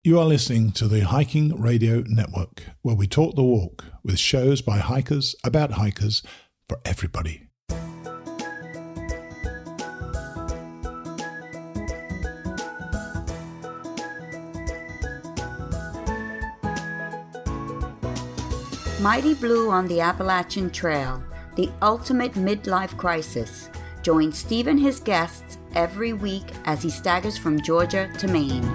You are listening to the Hiking Radio Network, where we talk the walk with shows by hikers, about hikers, for everybody. Mighty Blue on the Appalachian Trail, the ultimate midlife crisis. Join Steve and his guests every week as he staggers from Georgia to Maine.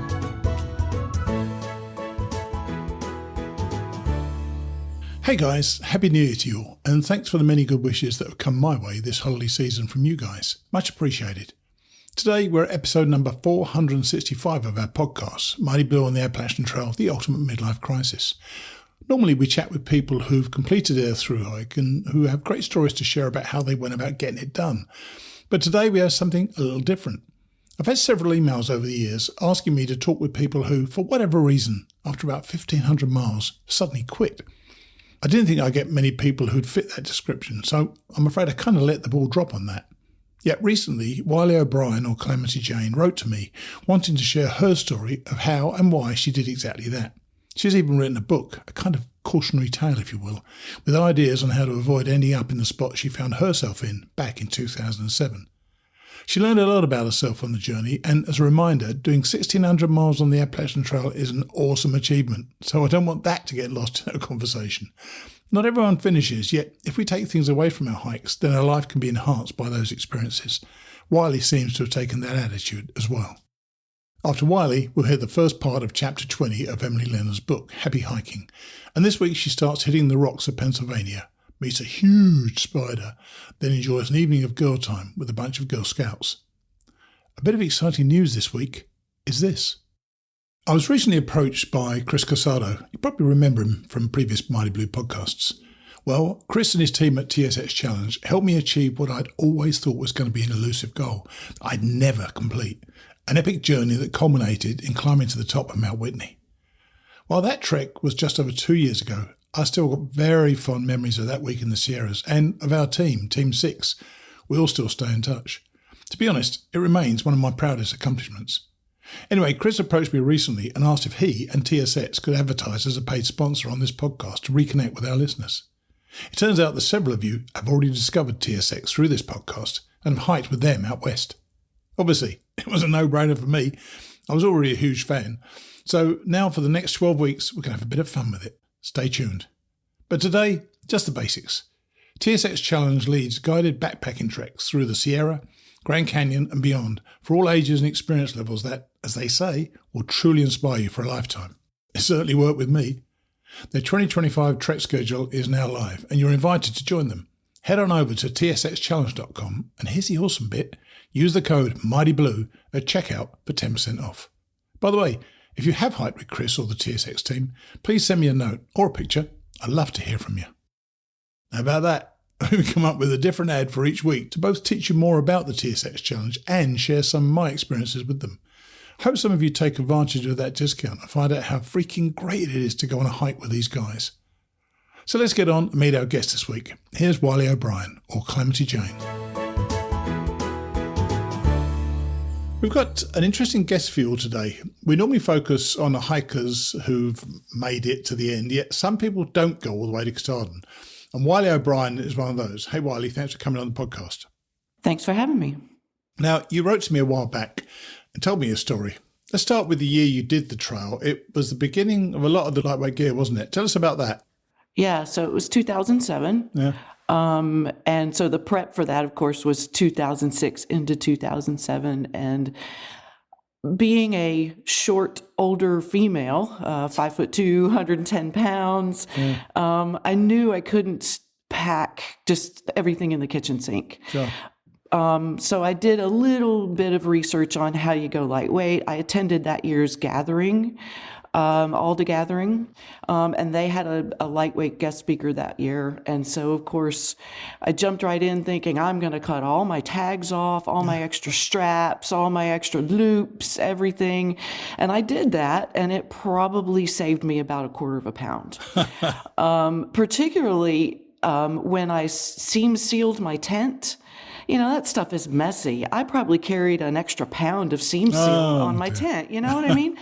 Hey guys, Happy New Year to you all, and thanks for the many good wishes that have come my way this holiday season from you guys. Much appreciated. Today we're at episode number 465 of our podcast, Mighty Blue on the Appalachian Trail, the ultimate midlife crisis. Normally we chat with people who've completed their thru-hike and who have great stories to share about how they went about getting it done. But today we have something a little different. I've had several emails over the years asking me to talk with people who, for whatever reason, after about 1,500 miles, suddenly quit. I didn't think I'd get many people who'd fit that description, so I'm afraid I kind of let the ball drop on that. Yet recently, Wyly O'Brien, or Calamity Jane, wrote to me wanting to share her story of how and why she did exactly that. She's even written a book, a kind of cautionary tale, if you will, with ideas on how to avoid ending up in the spot she found herself in back in 2007. She learned a lot about herself on the journey, and as a reminder, doing 1,600 miles on the Appalachian Trail is an awesome achievement, so I don't want that to get lost in our conversation. Not everyone finishes, yet if we take things away from our hikes, then our life can be enhanced by those experiences. Wyly seems to have taken that attitude as well. After Wyly, we'll hear the first part of Chapter 20 of Emily Leonard's book, Happy Hiking. And this week she starts hitting the rocks of Pennsylvania, meets a huge spider, then enjoys an evening of girl time with a bunch of Girl Scouts. A bit of exciting news this week is this. I was recently approached by Chris Casado. You probably remember him from previous Mighty Blue podcasts. Well, Chris and his team at TSX Challenge helped me achieve what I'd always thought was going to be an elusive goal that I'd never complete. An epic journey that culminated in climbing to the top of Mount Whitney. While that trek was just over 2 years ago, I still got very fond memories of that week in the Sierras and of our team, Team 6. We all still stay in touch. To be honest, it remains one of my proudest accomplishments. Anyway, Chris approached me recently and asked if he and TSX could advertise as a paid sponsor on this podcast to reconnect with our listeners. It turns out that several of you have already discovered TSX through this podcast and have hiked with them out west. Obviously, it was a no-brainer for me. I was already a huge fan. So now for the next 12 weeks, we're going to have a bit of fun with it. Stay tuned. But today, just the basics. TSX Challenge leads guided backpacking treks through the Sierra, Grand Canyon and beyond for all ages and experience levels that, as they say, will truly inspire you for a lifetime. It certainly worked with me. Their 2025 trek schedule is now live and you're invited to join them. Head on over to tsxchallenge.com and here's the awesome bit. Use the code MIGHTYBLUE at checkout for 10% off. By the way, if you have hiked with Chris or the TSX team, please send me a note or a picture. I'd love to hear from you. How about that? We come up with a different ad for each week to both teach you more about the TSX Challenge and share some of my experiences with them. I hope some of you take advantage of that discount and find out how freaking great it is to go on a hike with these guys. So let's get on and meet our guest this week. Here's Wyly O'Brien, or Calamity Jane. We've got an interesting guest for you all today. We normally focus on the hikers who've made it to the end, yet some people don't go all the way to Katahdin. And Wyly O'Brien is one of those. Hey, Wyly, thanks for coming on the podcast. Thanks for having me. Now, you wrote to me a while back and told me your story. Let's start with the year you did the trail. It was the beginning of a lot of the lightweight gear, wasn't it? Tell us about that. Yeah, so it was 2007. Yeah. And so the prep for that, of course, was 2006 into 2007. And being a short, older female, 5'2", 110 pounds, I knew I couldn't pack just everything in the kitchen sink. Sure. So I did a little bit of research on how you go lightweight. I attended that year's gathering. Alda Gathering, and they had a lightweight guest speaker that year. And so, of course, I jumped right in thinking I'm going to cut all my tags off, all my extra straps, all my extra loops, everything. And I did that, and it probably saved me about 1/4 pound. Particularly when I seam sealed my tent. You know, that stuff is messy. I probably carried an extra pound of seam seal on my tent. You know what I mean?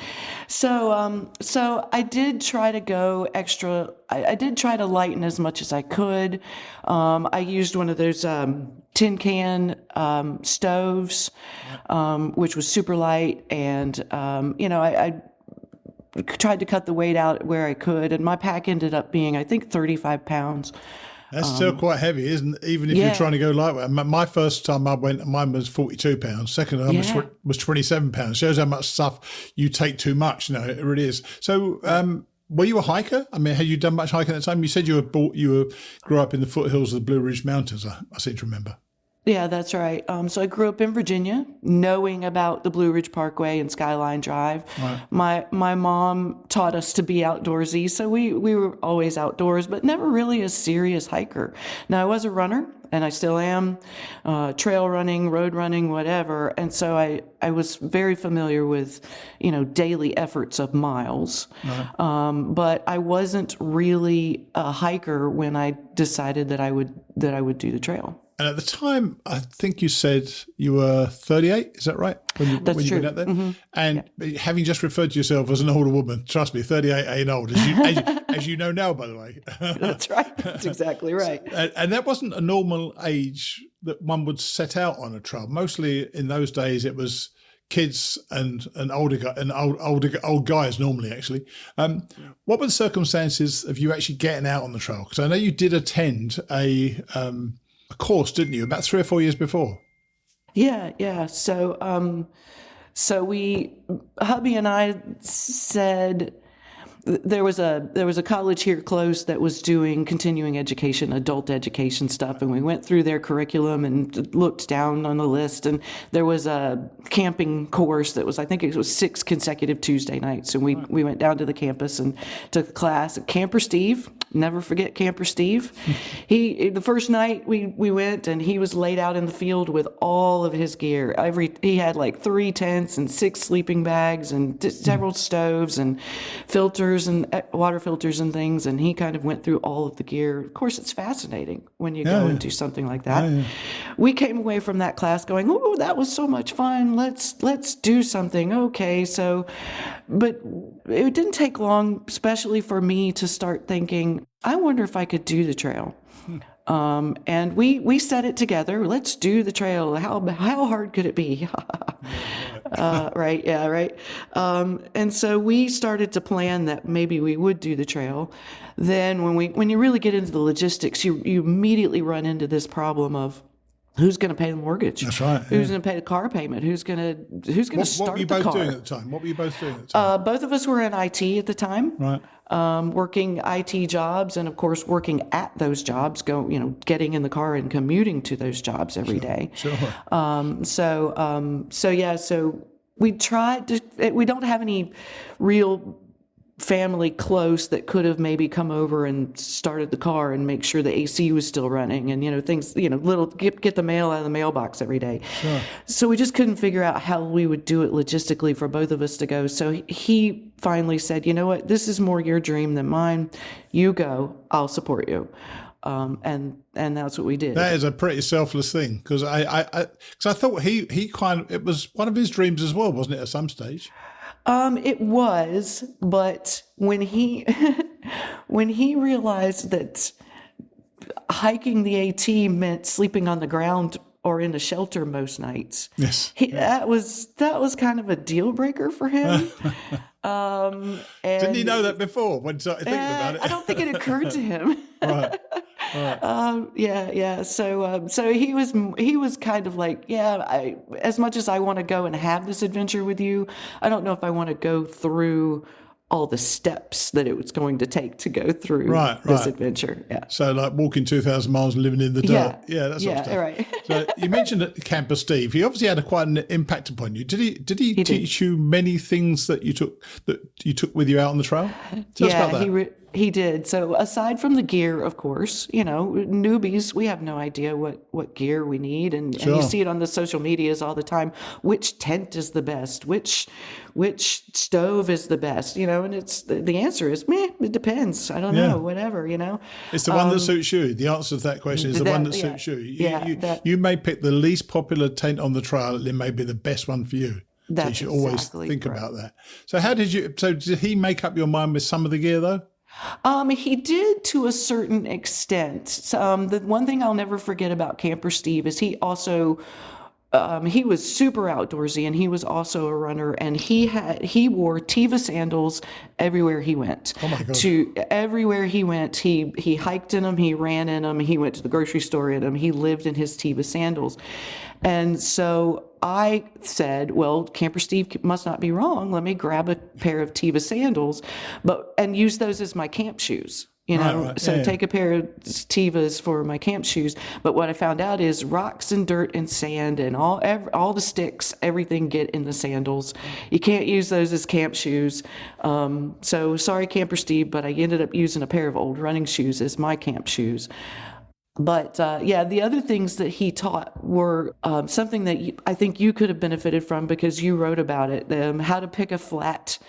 So I did try to go extra. I did try to lighten as much as I could. I used one of those tin can stoves, which was super light, and I tried to cut the weight out where I could, and my pack ended up being, I think, 35 pounds. That's still quite heavy, isn't it? Even if you're trying to go lightweight. My first time I went, mine was 42 pounds. Second time was 27 pounds. Shows how much stuff you take too much. It really is. So, were you a hiker? I mean, had you done much hiking at the time? You said you grew up in the foothills of the Blue Ridge Mountains. I seem to remember. Yeah, that's right. So I grew up in Virginia, knowing about the Blue Ridge Parkway and Skyline Drive. Right. My mom taught us to be outdoorsy, so we were always outdoors, but never really a serious hiker. Now, I was a runner, and I still am, trail running, road running, whatever. And so I was very familiar with, daily efforts of miles. Right. But I wasn't really a hiker when I decided that I would do the trail. And at the time, I think you said you were 38. Is that right? That's true. Went out there? Mm-hmm. And having just referred to yourself as an older woman, trust me, 38 ain't old, as you know now, by the way. That's right. That's exactly right. And that wasn't a normal age that one would set out on a trail. Mostly in those days, it was kids and older guys normally, actually. What were the circumstances of you actually getting out on the trail? Because I know you did attend a course, didn't you, about 3 or 4 years before? Yeah. So hubby and I said, there was a college here close that was doing continuing education, adult education stuff, and we went through their curriculum and looked down on the list, and there was a camping course that was, I think it was 6 consecutive Tuesday nights, and we went down to the campus and took a class. Camper Steve, never forget Camper Steve. The first night we went, and he was laid out in the field with all of his gear. He had like 3 tents and 6 sleeping bags and several stoves and filters and water filters and things, and he kind of went through all of the gear. Of course, it's fascinating when you go and do something like that. We came away from that class going, "Oh, that was so much fun. Let's do something." Okay, but it didn't take long, especially for me, to start thinking, I wonder if I could do the trail. And we set it together. Let's do the trail. How hard could it be? Right. Yeah. Right. And so we started to plan that maybe we would do the trail. Then when you really get into the logistics, you immediately run into this problem of who's going to pay the mortgage? That's right. Who's going to pay the car payment? Who's going to start the car? What were you both doing at the time? What were you both doing at the time? Both of us were in IT at the time. Right. Working IT jobs, and of course working at those jobs, getting in the car and commuting to those jobs every day. Sure. So we tried to, we don't have any real family close that could have maybe come over and started the car and make sure the AC was still running and, things, little get the mail out of the mailbox every day. Sure. So we just couldn't figure out how we would do it logistically for both of us to go. So he finally said, you know what, this is more your dream than mine. You go, I'll support you. And that's what we did. That is a pretty selfless thing, because I thought he it was one of his dreams as well, wasn't it, at some stage? It was, but when he realized that hiking the AT meant sleeping on the ground or in a shelter most nights, yes, that was kind of a deal breaker for him. And didn't he know that before when thinking about it? I don't think it occurred to him. Right. Yeah. So he was kind of like, as much as I want to go and have this adventure with you, I don't know if I want to go through all the steps that it was going to take to go through this adventure. Yeah. So like walking 2,000 miles and living in the dirt. Yeah, that sort of stuff. Right. So you mentioned that Camper Steve, he obviously had quite an impact upon you. Did he teach you many things that you took with you out on the trail? Tell us about that. He did. So aside from the gear, of course, newbies, we have no idea what gear we need. And you see it on the social medias all the time. Which tent is the best? Which stove is the best? And it's the answer is, it depends. I don't know, whatever, It's the one that suits you. The answer to that question is the one that suits you. You may pick the least popular tent on the trail. It may be the best one for you. So you should always think about that. So did he make up your mind with some of the gear though? He did to a certain extent. So, the one thing I'll never forget about Camper Steve is he also he was super outdoorsy, and he was also a runner, and he wore Teva sandals everywhere he went. Oh my God. Everywhere he went, he hiked in them, he ran in them, he went to the grocery store in them, he lived in his Teva sandals. And so I said, well, Camper Steve must not be wrong. Let me grab a pair of Teva sandals, and use those as my camp shoes. Right. So take a pair of Tevas for my camp shoes. But what I found out is rocks and dirt and sand and all the sticks, everything get in the sandals. You can't use those as camp shoes. So sorry, Camper Steve, but I ended up using a pair of old running shoes as my camp shoes. But the other things that he taught were something that I think you could have benefited from because you wrote about it, how to pick a flat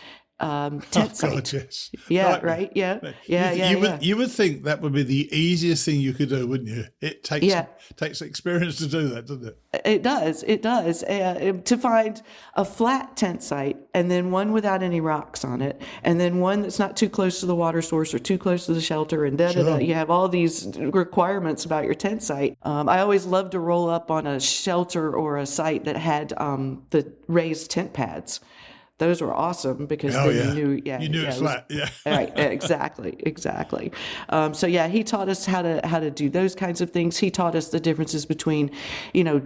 tent site. God, yes. Yeah, right. Yeah. You would think that would be the easiest thing you could do, wouldn't you? It takes experience to do that, doesn't it? It does. To find a flat tent site, and then one without any rocks on it, and then one that's not too close to the water source or too close to the shelter, and Sure. You have all these requirements about your tent site. I always loved to roll up on a shelter or a site that had the raised tent pads. Those were awesome because you knew it was flat. Yeah. Right. Exactly. So he taught us how to do those kinds of things. He taught us the differences between,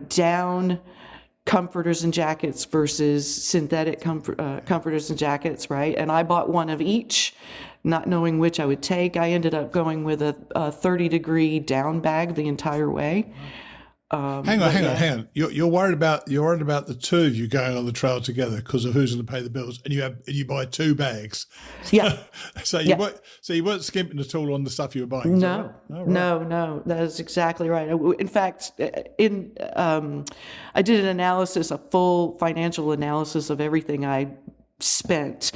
down comforters and jackets versus synthetic comforters and jackets. Right. And I bought one of each, not knowing which I would take. I ended up going with a 30-degree down bag the entire way. Hang on. You're worried about the two of you going on the trail together because of who's going to pay the bills, and you buy two bags. Yeah. So you weren't skimping at all on the stuff you were buying. No, no, that is exactly right. In fact, I did a full financial analysis of everything I spent,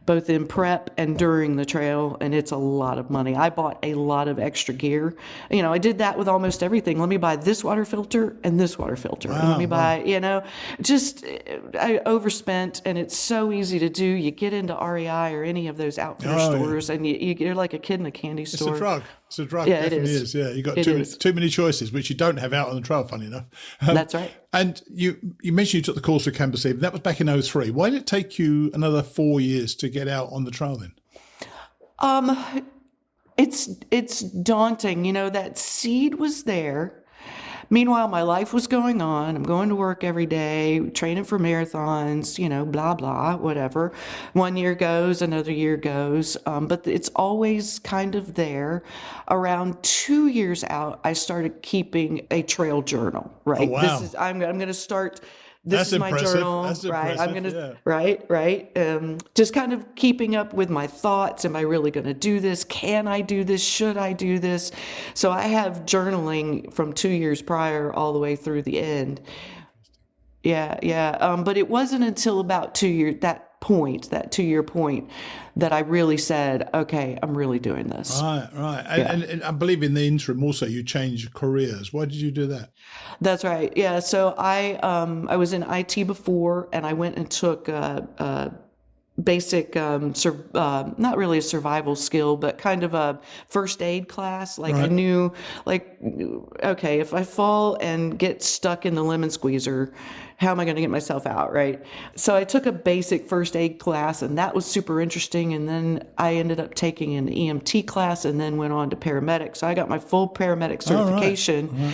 both in prep and during the trail, and it's a lot of money. I bought a lot of extra gear. I did that with almost everything. Let me buy this water filter and this water filter. Wow, Let me buy, I overspent, and it's so easy to do. You get into REI or any of those outfitter stores, and you're like a kid in a candy store. It's a drug. Yeah, it definitely is. Yeah, you got too many choices, which you don't have out on the trail, funny enough. That's right. And you mentioned you took the course with Camper Steve. That was back in 2003. Why did it take you another 4 years to get out on the trail then? It's daunting. That seed was there. Meanwhile, my life was going on. I'm going to work every day, training for marathons, blah, blah, whatever. 1 year goes, another year goes. But it's always kind of there. Around 2 years out, I started keeping a trail journal, right? Oh, wow. I'm going to start... This is my journal, That's right? I'm impressive, right. Just kind of keeping up with my thoughts. Am I really going to do this? Can I do this? Should I do this? So I have journaling from 2 years prior all the way through the end. Yeah. But it wasn't until about 2 years, that 2 year point, that I really said, okay, I'm really doing this. Right. And I believe in the interim also you changed careers. Why did you do that? That's right. Yeah. So I was in IT before, and I went and took basic, not really a survival skill, but kind of a first aid class. Like I knew, okay, if I fall and get stuck in the lemon squeezer, how am I going to get myself out, right? So I took a basic first aid class, and that was super interesting. And then I ended up taking an EMT class, and then went on to paramedic. So I got my full paramedic certification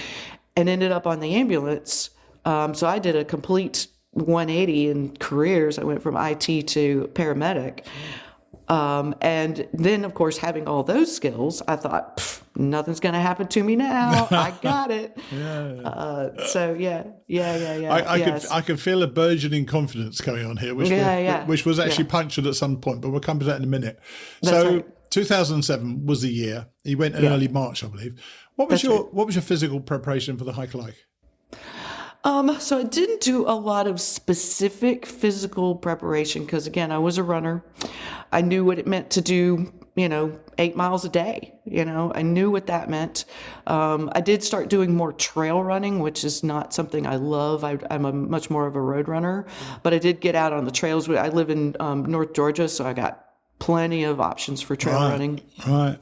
and ended up on the ambulance. So I did a complete 180 in careers. I went from IT to paramedic. And then, of course, having all those skills, I thought, nothing's going to happen to me now. I got it. I can feel a burgeoning confidence coming on here, which was actually punctured at some point, but we'll come to that in a minute. So 2007 was the year. You went in early March, I believe. What was your physical preparation for the hike like? So I didn't do a lot of specific physical preparation because, again, I was a runner. I knew what it meant to do, 8 miles a day. I knew what that meant. I did start doing more trail running, which is not something I love. I'm a much more of a road runner, but I did get out on the trails. I live in North Georgia, so I got plenty of options for trail running. Right.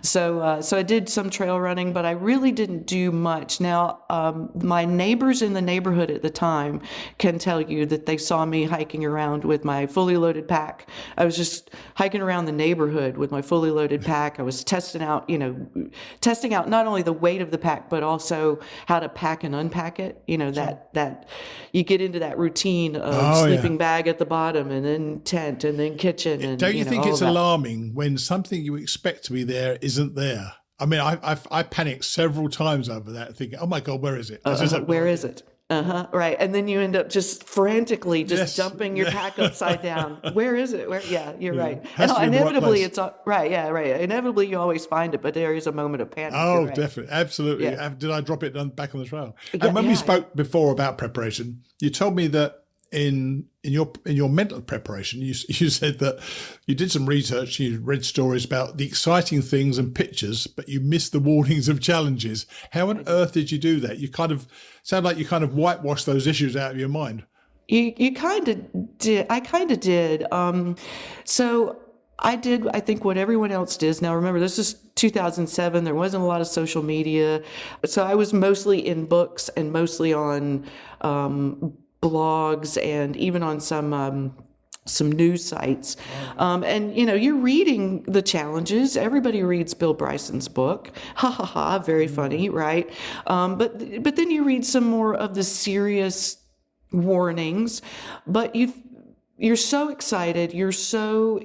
So I did some trail running, but I really didn't do much. Now, my neighbors in the neighborhood at the time can tell you that they saw me hiking around with my fully loaded pack. I was just hiking around the neighborhood with my fully loaded pack. I was testing out not only the weight of the pack, but also how to pack and unpack it. That you get into that routine of sleeping bag at the bottom and then tent and then kitchen. And don't you think it's alarming when something you expect to be there isn't there? I mean, I panicked several times over that, thinking, "Oh my God, where is it? Where is it?" Right, and then you end up just frantically dumping your pack upside down. Where is it? Yeah, you're right. And inevitably, it's right. Yeah, right. Inevitably, you always find it, but there is a moment of panic. Oh, right. Definitely, absolutely. Yeah. Did I drop it back on the trail? And when we spoke before about preparation, you told me that in your mental preparation, you said that you did some research, you read stories about the exciting things and pictures, but you missed the warnings of challenges. How on earth did you do that? You kind of sound like you kind of whitewashed those issues out of your mind. You kind of did. I kind of did. So I did, I think, what everyone else does. Now, remember, this is 2007. There wasn't a lot of social media. So I was mostly in books and mostly on blogs and even on some news sites. And, you're reading the challenges. Everybody reads Bill Bryson's book. Ha, ha, ha. Very funny, right? But then you read some more of the serious warnings. But you're so excited. You're so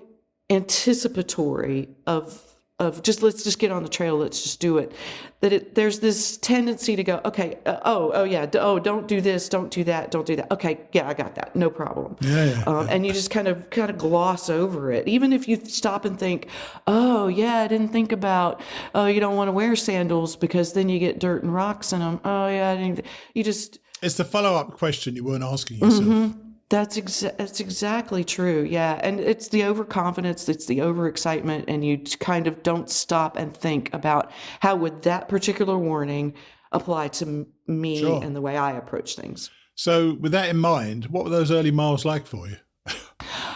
anticipatory of let's just get on the trail, let's just do it, there's this tendency to go, okay, don't do this, don't do that, okay, yeah, I got that, no problem. And you just kind of gloss over it, even if you stop and think, oh yeah, I didn't think about, you don't want to wear sandals because then you get dirt and rocks in them. Oh yeah, it's the follow-up question you weren't asking yourself. Mm-hmm. That's exactly true. Yeah. And it's the overconfidence, it's the overexcitement, and you kind of don't stop and think about how would that particular warning apply to me and the way I approach things. So with that in mind, what were those early miles like for you?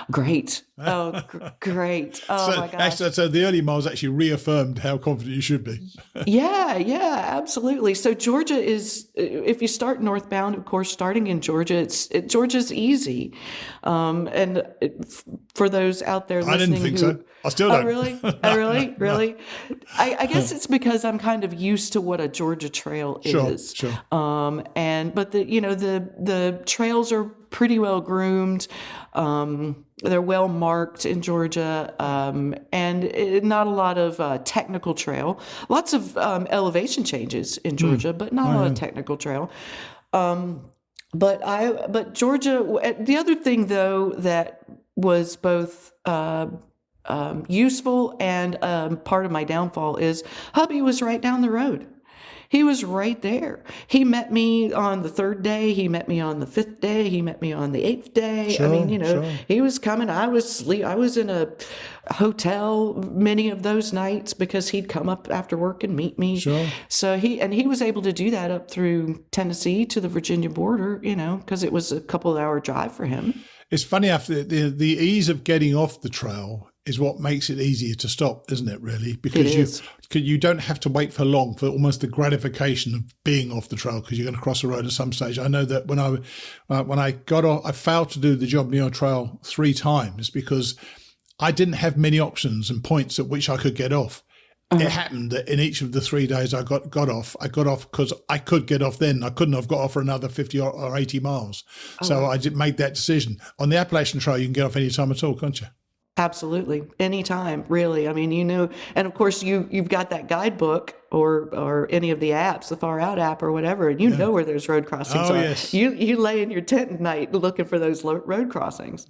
Great. Oh, great. Oh, my gosh. So the early miles actually reaffirmed how confident you should be. Yeah, absolutely. So Georgia is, if you start northbound, of course, starting in Georgia, Georgia's easy. For those out there listening, I didn't think so. I still don't. Really? Really? I guess it's because I'm kind of used to what a Georgia trail is. Sure. But the trails are pretty well groomed. They're well marked in Georgia, and not a lot of technical trail. Lots of elevation changes in Georgia, but not a lot of technical trail. But Georgia. The other thing, though, that was both useful and part of my downfall is hubby was right down the road. He was right there. He met me on the 3rd day. He met me on the 5th day. He met me on the 8th day. He was coming. I was in a hotel many of those nights because he'd come up after work and meet me. Sure. So he was able to do that up through Tennessee to the Virginia border, because it was a couple of hour drive for him. It's funny, after the ease of getting off the trail is what makes it easier to stop, isn't it, really? Because you don't have to wait for long for almost the gratification of being off the trail because you're going to cross the road at some stage. I know that when I got off, I failed to do the Job Neo Trail 3 times because I didn't have many options and points at which I could get off. It happened that in each of the 3 days I got off because I could get off then. I couldn't have got off for another 50 or 80 miles. So I did make that decision. On the Appalachian Trail, you can get off any time at all, can't you? Absolutely. Anytime, really. I mean, and of course you've got that guidebook or any of the apps, the Far Out app or whatever, and you know where those road crossings are. Yes. You lay in your tent at night looking for those road crossings.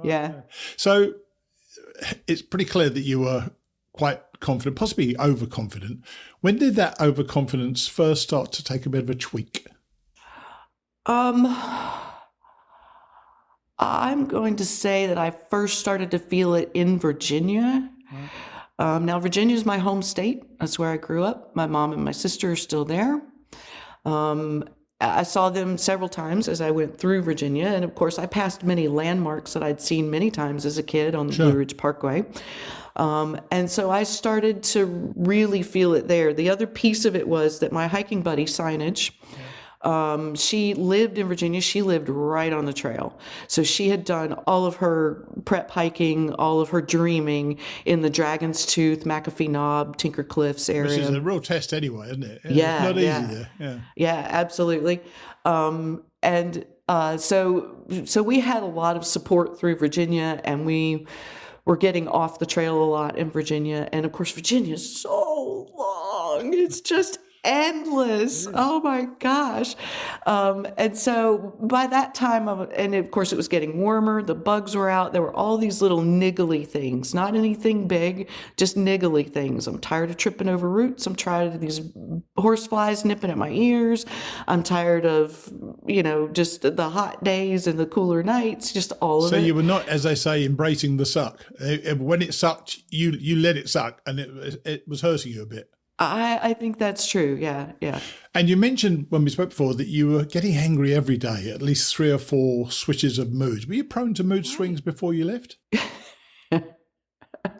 Yeah. So it's pretty clear that you were quite confident, possibly overconfident. When did that overconfidence first start to take a bit of a tweak? Um, I'm going to say that I first started to feel it in Virginia. Now, Virginia is my home state. That's where I grew up. My mom and my sister are still there. I saw them several times as I went through Virginia. And of course, I passed many landmarks that I'd seen many times as a kid on the Blue Ridge Parkway. And so I started to really feel it there. The other piece of it was that my hiking buddy, Signage, she lived in Virginia. She lived right on the trail. So she had done all of her prep hiking, all of her dreaming in the Dragon's Tooth, McAfee Knob, Tinker Cliffs area. Which is a real test anyway, isn't it? Yeah. It's not easy there. Yeah. Yeah, absolutely. So we had a lot of support through Virginia, and we were getting off the trail a lot in Virginia. And of course, Virginia is so long. It's just endless. Oh my gosh. And so by that time, and of course it was getting warmer, the bugs were out. There were all these little niggly things, not anything big, just niggly things. I'm tired of tripping over roots. I'm tired of these horseflies nipping at my ears. I'm tired of, just the hot days and the cooler nights, just all of it. So you were not, as they say, embracing the suck. When it sucked, you let it suck, and it was hurting you a bit. I think that's true. Yeah. And you mentioned when we spoke before that you were getting angry every day, at least 3 or 4 switches of moods. Were you prone to mood swings before you left?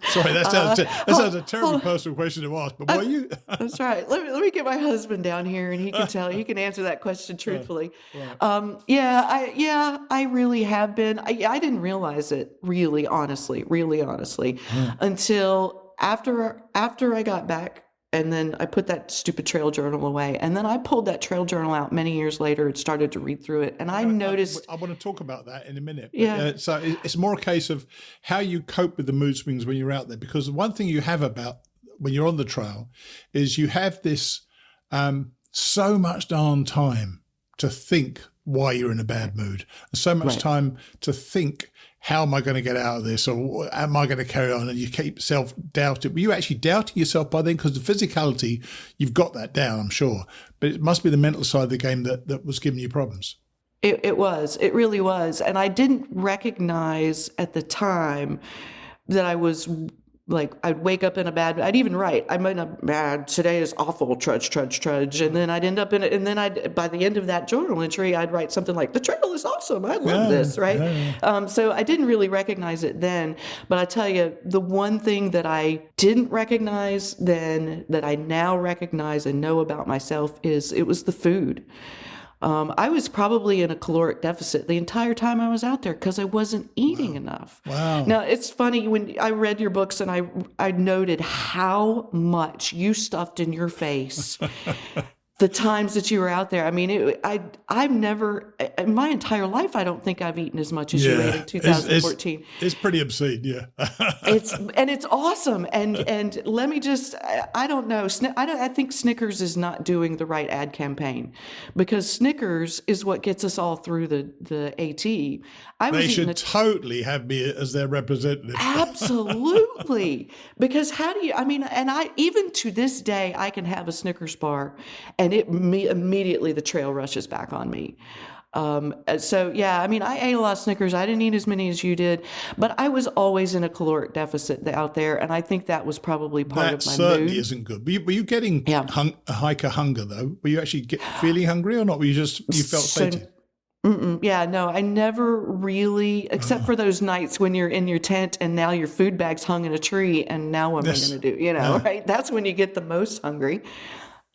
Sorry, that sounds a terribly personal question to ask, but were you? That's right. Let me get my husband down here, and he can answer that question truthfully. I really have been. I didn't realize it really honestly, until after I got back. And then I put that stupid trail journal away. And then I pulled that trail journal out many years later and started to read through it. And I noticed... I want to talk about that in a minute. Yeah. So it's more a case of how you cope with the mood swings when you're out there. Because one thing you have about when you're on the trail is you have this so much darn time to think why you're in a bad mood. And so much time to think, how am I going to get out of this? Or am I going to carry on? And you keep self-doubting. Were you actually doubting yourself by then? Because the physicality, you've got that down, I'm sure. But it must be the mental side of the game that was giving you problems. It was. It really was. And I didn't recognize at the time that I was... I'd wake up in a bad, I'd even write, I'm in a bad, today is awful, trudge. And then I'd end up in it. And then by the end of that journal entry, I'd write something like, the trail is awesome. I love this, right? Yeah. So I didn't really recognize it then. But I tell you, the one thing that I didn't recognize then that I now recognize and know about myself is it was the food. I was probably in a caloric deficit the entire time I was out there because I wasn't eating enough. Wow. Now, it's funny, when I read your books and I noted how much you stuffed in your face the times that you were out there. I mean, I've never, in my entire life, I don't think I've eaten as much as you ate in 2014. It's pretty obscene, yeah. It's awesome. And let me just, I don't know. I think Snickers is not doing the right ad campaign, because Snickers is what gets us all through the AT. They should totally have me as their representative. Absolutely. Because even to this day, I can have a Snickers bar and immediately the trail rushes back on me. So yeah, I ate a lot of Snickers. I didn't eat as many as you did, but I was always in a caloric deficit out there. And I think that was probably part of my mood. That certainly isn't good. Were you getting hiker hunger though? Were you actually feeling hungry or not? Were you felt sated? Yeah, no, I never really, except for those nights when you're in your tent and now your food bag's hung in a tree and now what am I going to do? Right? That's when you get the most hungry.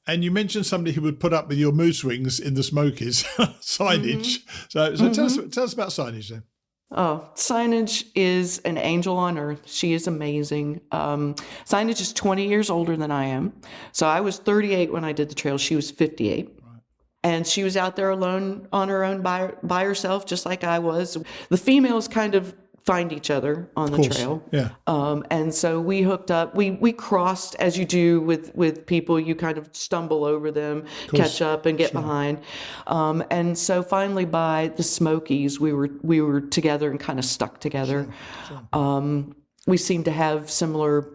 And you mentioned somebody who would put up with your mood swings in the Smokies, Signage. So tell us about Signage then. Oh, Signage is an angel on earth. She is amazing. Signage is 20 years older than I am. So I was 38 when I did the trail. She was 58. Right. And she was out there alone on her own by herself, just like I was. The females kind of find each other on the trail. Yeah. And so we hooked up. We crossed, as you do with people. You kind of stumble over them, catch up, and get behind. And so finally, by the Smokies, we were together and kind of stuck together. Sure. We seemed to have similar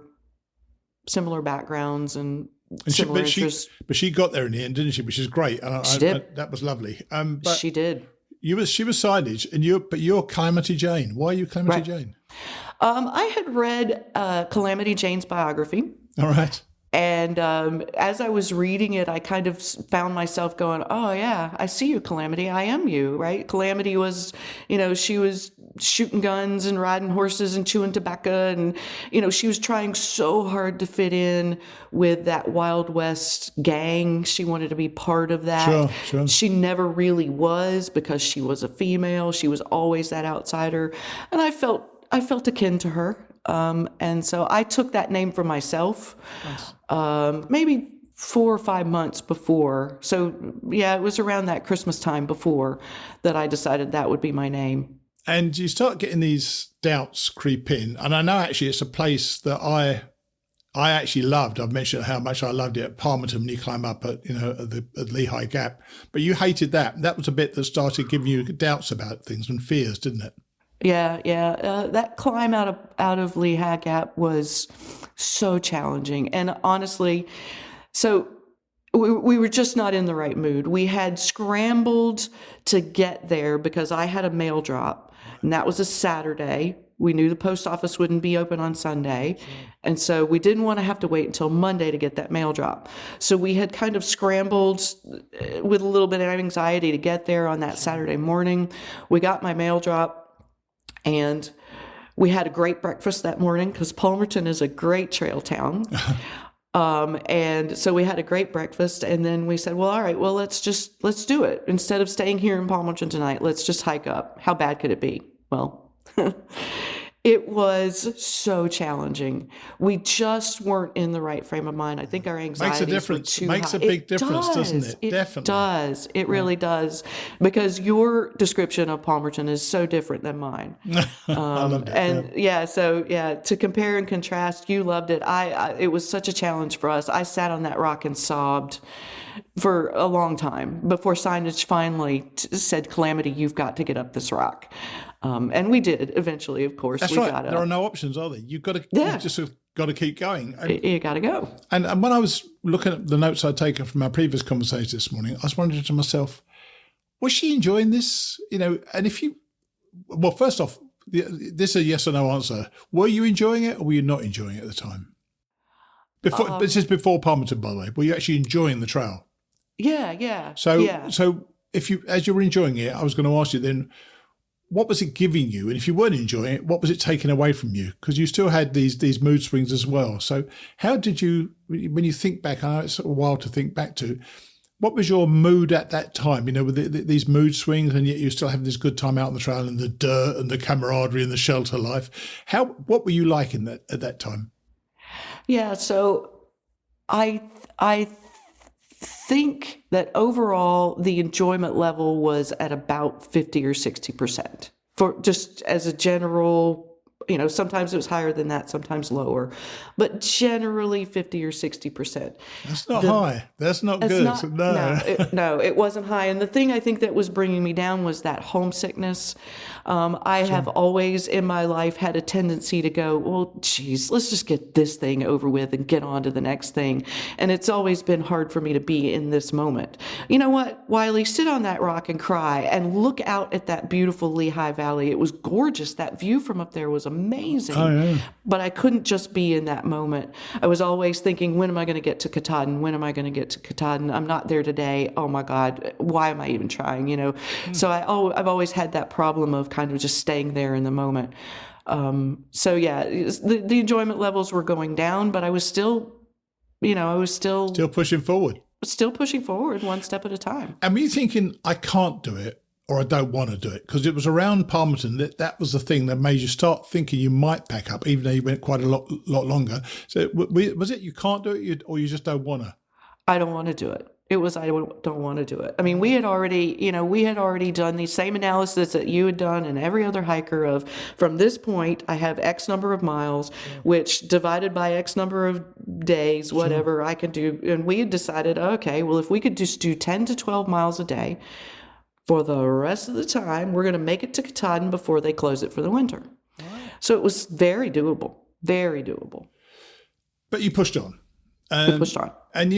backgrounds and And similar interests. But she got there in the end, didn't she? Which is great. And She did. that was lovely. But She did. she was signage, and you're Calamity Jane. Why are you Calamity Jane? I had read Calamity Jane's biography. All right. And as I was reading it, I kind of found myself going, oh, yeah, I see you, Calamity. I am you, right? Calamity was, she was shooting guns and riding horses and chewing tobacco. And, she was trying so hard to fit in with that Wild West gang. She wanted to be part of that. Sure. She never really was because she was a female. She was always that outsider. And I felt akin to her. And so I took that name for myself, maybe 4 or 5 months before. So yeah, it was around that Christmas time before that I decided that would be my name. And you start getting these doubts creep in. And I know actually it's a place that I actually loved. I've mentioned how much I loved it at Palmerton when you climb up at Lehigh Gap. But you hated that. That was a bit that started giving you doubts about things and fears, didn't it? Yeah. That climb out of Lehigh Gap was so challenging. And honestly, so we were just not in the right mood. We had scrambled to get there because I had a mail drop, and that was a Saturday. We knew the post office wouldn't be open on Sunday. And so we didn't want to have to wait until Monday to get that mail drop. So we had kind of scrambled with a little bit of anxiety to get there on that Saturday morning. We got my mail drop. And we had a great breakfast that morning because Palmerton is a great trail town. And so we had a great breakfast. And then we said, well, all right, well, let's do it. Instead of staying here in Palmerton tonight, let's just hike up. How bad could it be? Well, it was so challenging. We just weren't in the right frame of mind. I think our anxiety makes a difference. Makes a high. big difference, doesn't it? It Definitely does. It really does, because your description of Palmerton is so different than mine. I loved it. And so to compare and contrast, you loved it. It was such a challenge for us. I sat on that rock and sobbed for a long time before signage finally said, Calamity, you've got to get up this rock. And we did eventually, of course. That's right. There are no options, are there? You've got to, you just sort of got to keep going. You got to go. And when I was looking at the notes I'd taken from our previous conversation this morning, I was wondering to myself, was she enjoying this? And first off, this is a yes or no answer. Were you enjoying it, or were you not enjoying it at the time? This is before Palmerton, by the way. Were you actually enjoying the trail? Yeah. So as you were enjoying it, I was going to ask you then, what was it giving you? And if you weren't enjoying it, what was it taking away from you? Because you still had these mood swings as well. So how did you, when you think back, I know it's a while to think back to, what was your mood at that time, with these mood swings, and yet you still having this good time out on the trail and the dirt and the camaraderie and the shelter life? What were you like at that time? Yeah, so I think that overall the enjoyment level was at about 50 or 60%. For just as a general, sometimes it was higher than that, sometimes lower, but generally 50 or 60%. That's not high. That's not good. No, it wasn't high. And the thing I think that was bringing me down was that homesickness. I have always in my life had a tendency to go, well, geez, let's just get this thing over with and get on to the next thing. And it's always been hard for me to be in this moment. You know what, Wyly, sit on that rock and cry and look out at that beautiful Lehigh Valley. It was gorgeous. That view from up there was amazing. Oh, yeah. But I couldn't just be in that moment. I was always thinking, when am I going to get to Katahdin? When am I going to get to Katahdin? I'm not there today. Oh my God, why am I even trying? So I've always had that problem of kind of just staying there in the moment. The enjoyment levels were going down, but I was still pushing forward. Still pushing forward one step at a time. And were you thinking, I can't do it, or I don't want to do it? Because it was around Palmerton that was the thing that made you start thinking you might pack up, even though you went quite a lot longer. So was it you can't do it, or you just don't want to? I don't want to do it. It was, I don't want to do it. I mean, we had already done the same analysis that you had done and every other hiker of, from this point, I have X number of miles, which divided by X number of days, whatever I can do. And we had decided, okay, well, if we could just do 10 to 12 miles a day for the rest of the time, we're going to make it to Katahdin before they close it for the winter. Right. So it was very doable, very doable. But you pushed on. We pushed on. And,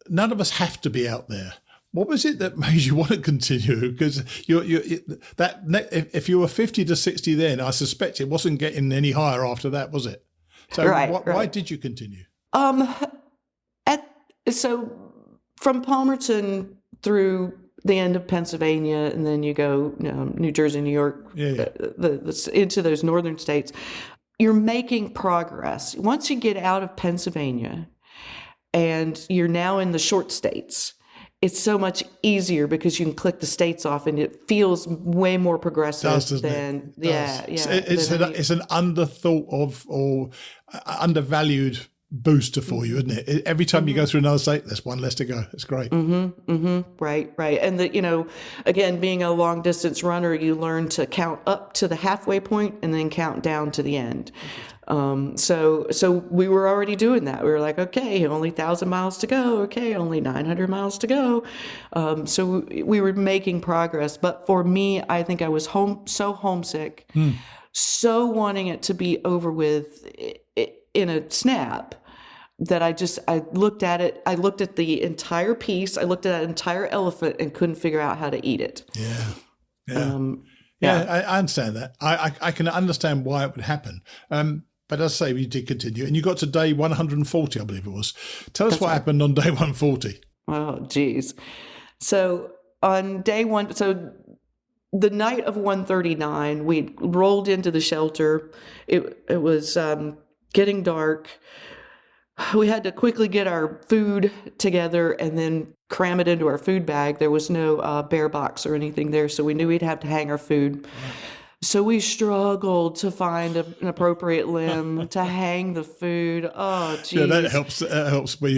none of us have to be out there. What was it that made you want to continue? Because if you were 50 to 60 then, I suspect it wasn't getting any higher after that, was it? So why did you continue? So from Palmerton through the end of Pennsylvania, and then you go New Jersey, New York, into those northern states, you're making progress. Once you get out of Pennsylvania and you're now in the short states, it's so much easier because you can click the states off and it feels way more progressive than, It's an underthought of or undervalued booster for you, isn't it? Every time you go through another state, there's one less to go. It's great. Right. And again, being a long distance runner, you learn to count up to the halfway point and then count down to the end. So we were already doing that. We were like, okay, only 1,000 miles to go. Okay, only 900 miles to go. So we were making progress. But for me, I think I was so homesick, so wanting it to be over with in a snap, that I looked at it. I looked at the entire piece. I looked at that entire elephant and couldn't figure out how to eat it. I understand that. I can understand why it would happen. But as I say, we did continue, and you got to day 140, I believe it was. Tell us what happened on day 140. Oh, geez. So on day one, so the night of 139, we rolled into the shelter. It was getting dark. We had to quickly get our food together and then cram it into our food bag. There was no bear box or anything there, so we knew we'd have to hang our food. So we struggled to find an appropriate limb to hang the food. Oh, geez. Yeah, that helps. That helps when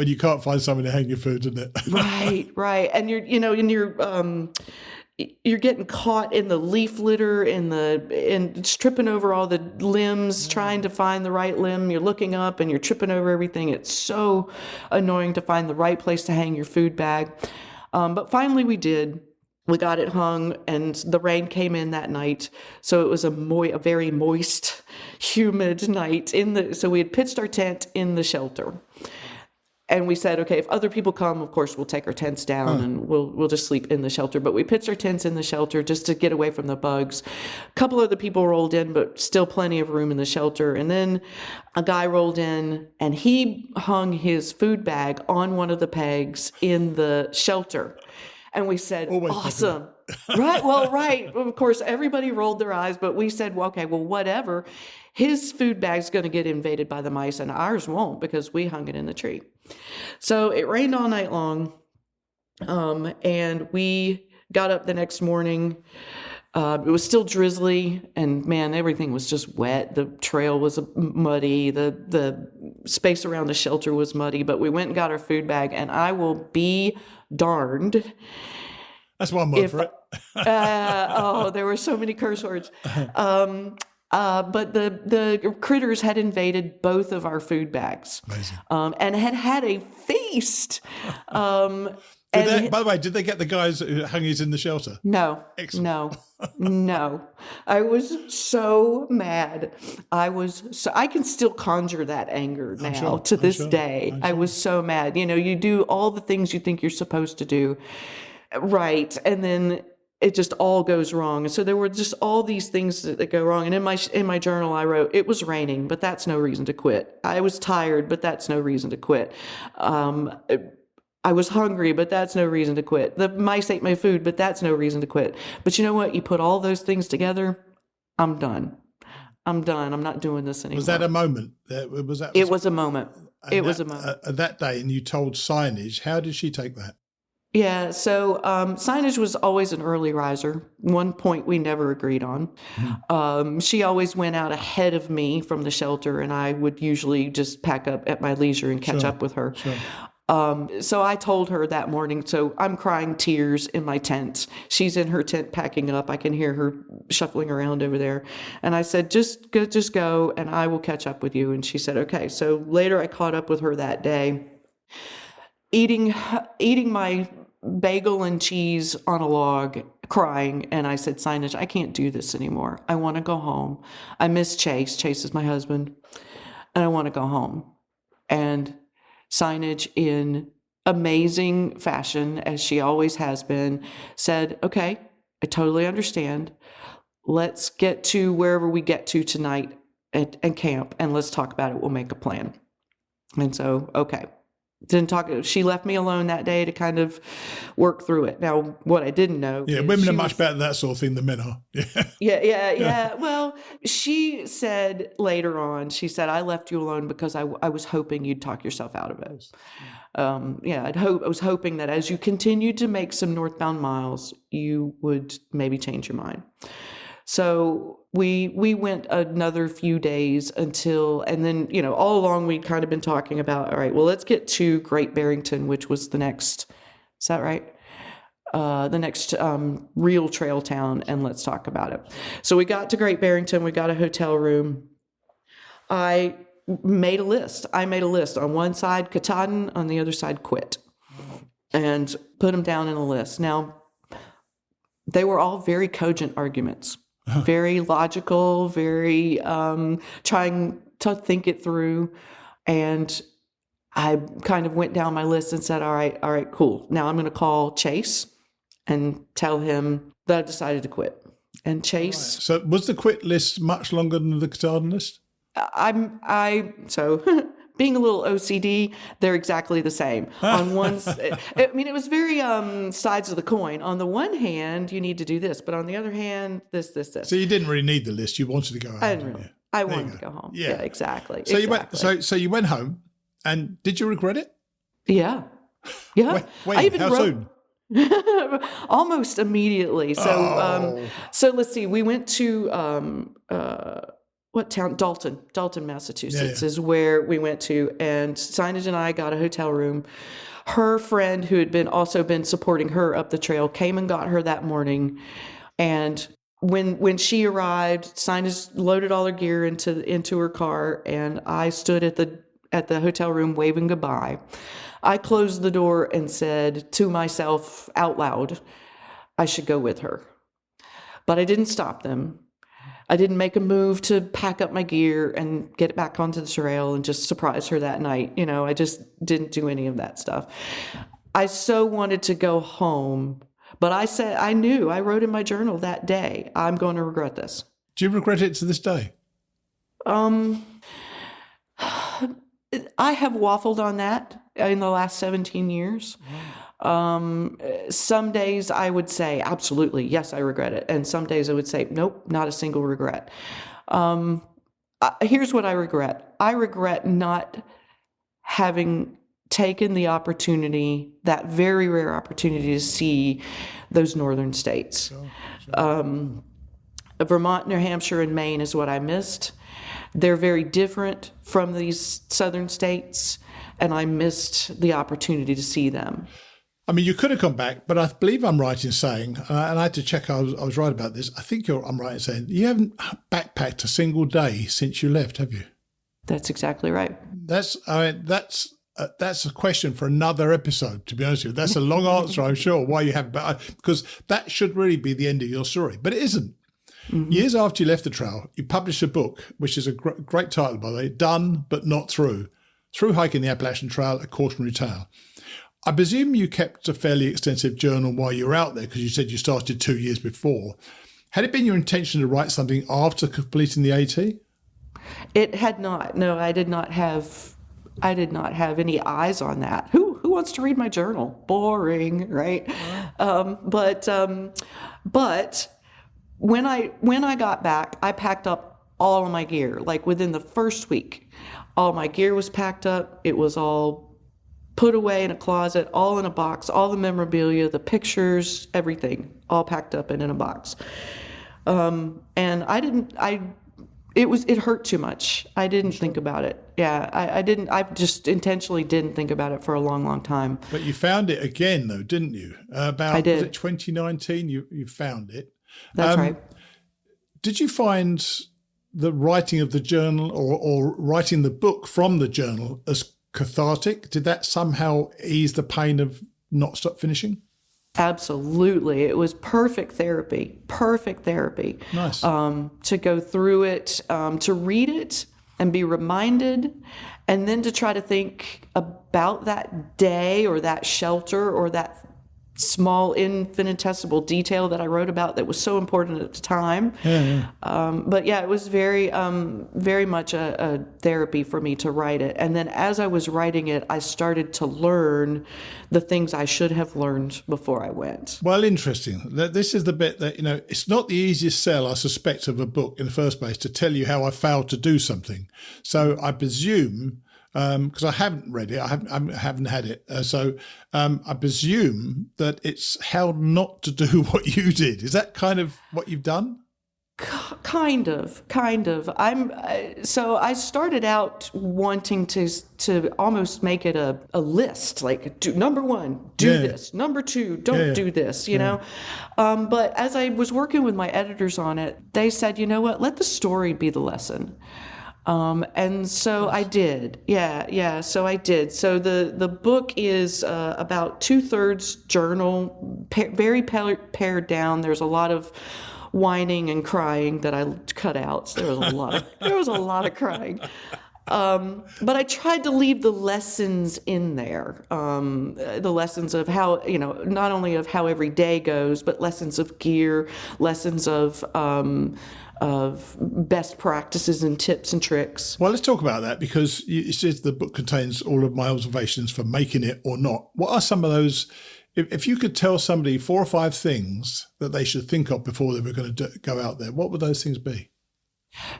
you can't find something to hang your food, doesn't it? Right. And you're getting caught in the leaf litter and tripping over all the limbs, trying to find the right limb. You're looking up and you're tripping over everything. It's so annoying to find the right place to hang your food bag. But finally we did. We got it hung, and the rain came in that night. So it was a very moist, humid night so we had pitched our tent in the shelter. And we said, okay, if other people come, of course, we'll take our tents down and we'll just sleep in the shelter. But we pitched our tents in the shelter just to get away from the bugs. A couple other people rolled in, but still plenty of room in the shelter. And then a guy rolled in and he hung his food bag on one of the pegs in the shelter. And we said, awesome. Right. Well, right. Of course, everybody rolled their eyes, but we said, well, okay, well, whatever. His food bag's going to get invaded by the mice and ours won't because we hung it in the tree. So it rained all night long. And we got up the next morning. It was still drizzly and man, everything was just wet. The trail was muddy. The space around the shelter was muddy, but we went and got our food bag, and I will be darned. That's one word for it. There were so many curse words. But the critters had invaded both of our food bags. Amazing. And had a feast. By the way, did they get the guys who hung it in the shelter? No. Excellent. No. I was so mad. I can still conjure that anger now to this day. I was so mad. You do all the things you think you're supposed to do. Right. And then it just all goes wrong. And so there were just all these things that go wrong. And in my journal, I wrote, it was raining, but that's no reason to quit. I was tired, but that's no reason to quit. I was hungry, but that's no reason to quit. The mice ate my food, but that's no reason to quit. But you know what? You put all those things together, I'm done. I'm not doing this anymore. Was that a moment? It was a moment. It was a moment. That day, and you told Signage, how did she take that? Yeah, so Signage was always an early riser. One point we never agreed on. She always went out ahead of me from the shelter, and I would usually just pack up at my leisure and catch up with her. Sure. So I told her that morning, so I'm crying tears in my tent. She's in her tent packing up. I can hear her shuffling around over there. And I said, just go and I will catch up with you. And she said, okay. So later I caught up with her that day, eating my bagel and cheese on a log, crying. And I said, Signage, I can't do this anymore. I want to go home. I miss Chase. Chase is my husband. And I want to go home. And signage in amazing fashion, as she always has been, said, okay, I totally understand. Let's get to wherever we get to tonight and camp, and let's talk about it. We'll make a plan. And so, okay. Didn't talk. She left me alone that day to kind of work through it. Now, what I didn't know. Yeah, women are much better at that sort of thing than men are. Yeah. Well, she said later on, she said, I left you alone because I was hoping you'd talk yourself out of it. I was hoping that as you continued to make some northbound miles, you would maybe change your mind. So we went another few days and then, all along we'd kind of been talking about, all right, well, let's get to Great Barrington, which was the next, is that right? The next real trail town, and let's talk about it. So we got to Great Barrington, we got a hotel room. I made a list. On one side, Katahdin, on the other side, Quit, and put them down in a list. Now, they were all very cogent arguments. Very logical, very trying to think it through. And I kind of went down my list and said, all right, cool. Now I'm going to call Chase and tell him that I decided to quit. And Chase... So was the quit list much longer than the Katahdin list? So being a little OCD, they're exactly the same. On one, it was very sides of the coin. On the one hand, you need to do this, but on the other hand, this. So you didn't really need the list. You wanted to go home. I didn't really. I wanted to go home. Yeah, exactly. So you went home, and did you regret it? Yeah. When? How soon? Almost immediately. So so let's see. We went to what town? Dalton, Massachusetts is where we went to, and Signage and I got a hotel room. Her friend, who had also been supporting her up the trail, came and got her that morning. And when she arrived, Signage loaded all her gear into her car, and I stood at the hotel room waving goodbye. I closed the door and said to myself out loud, I should go with her. But I didn't stop them. I didn't make a move to pack up my gear and get it back onto the trail and just surprise her that night. I just didn't do any of that stuff. I so wanted to go home, but I wrote in my journal that day, I'm going to regret this. Do you regret it to this day? I have waffled on that in the last 17 years. Some days I would say, absolutely, yes, I regret it. And some days I would say, nope, not a single regret. Here's what I regret. I regret not having taken the opportunity, that very rare opportunity to see those northern states. Sure. Vermont, New Hampshire, and Maine is what I missed. They're very different from these southern states, and I missed the opportunity to see them. I mean, you could have come back, but I believe I'm right in saying, and I had to check I was right about this, I think I'm right in saying, you haven't backpacked a single day since you left, have you? That's exactly right. That's a question for another episode, to be honest with you. That's a long answer, I'm sure, why you haven't, because that should really be the end of your story, but it isn't. Mm-hmm. Years after you left the trail, you published a book, which is a great title, by the way, Done But Not Through, Thru-hiking the Appalachian Trail, A Cautionary Tale. I presume you kept a fairly extensive journal while you were out there, because you said you started 2 years before. Had it been your intention to write something after completing the AT? It had not. No, I did not have any eyes on that. Who wants to read my journal? Boring, right? But when I got back, I packed up all of my gear. Like within the first week, all my gear was packed up. It was all put away in a closet, all in a box, all the memorabilia, the pictures, everything, all packed up and in a box. And it hurt too much. I didn't think about it. Yeah, I just intentionally didn't think about it for a long, long time. But you found it again though, didn't you? I did. Was it 2019 you found it? That's right. Did you find the writing of the journal or writing the book from the journal as cathartic? Did that somehow ease the pain of not finishing? Absolutely. It was perfect therapy. Nice. To go through it, to read it. and be reminded, and then to try to think about that day or that shelter or that small infinitesimal detail that I wrote about that was so important at the time. But yeah, it was very much a therapy for me to write it. And then as I was writing it, I started to learn the things I should have learned before I went. Well, interesting. This is the bit that, it's not the easiest sell, I suspect, of a book in the first place, to tell you how I failed to do something. So I presume, because I haven't read it, I haven't had it. I presume that it's how not to do what you did. Is that kind of what you've done? Kind of. So I started out wanting to almost make it a list, like number one, do this. Number two, don't do this, you know. But as I was working with my editors on it, they said, you know what, let the story be the lesson. And so I did. So I did. So the book is about 2/3 journal, very pared down. There's a lot of whining and crying that I cut out. So there was a lot of crying. But I tried to leave the lessons in there, the lessons of how, not only of how every day goes, but lessons of gear, lessons of best practices and tips and tricks. Well, let's talk about that, because it says the book contains all of my observations for making it or not. What are some of those? If you could tell somebody 4 or 5 things that they should think of before they were going to go out there, what would those things be?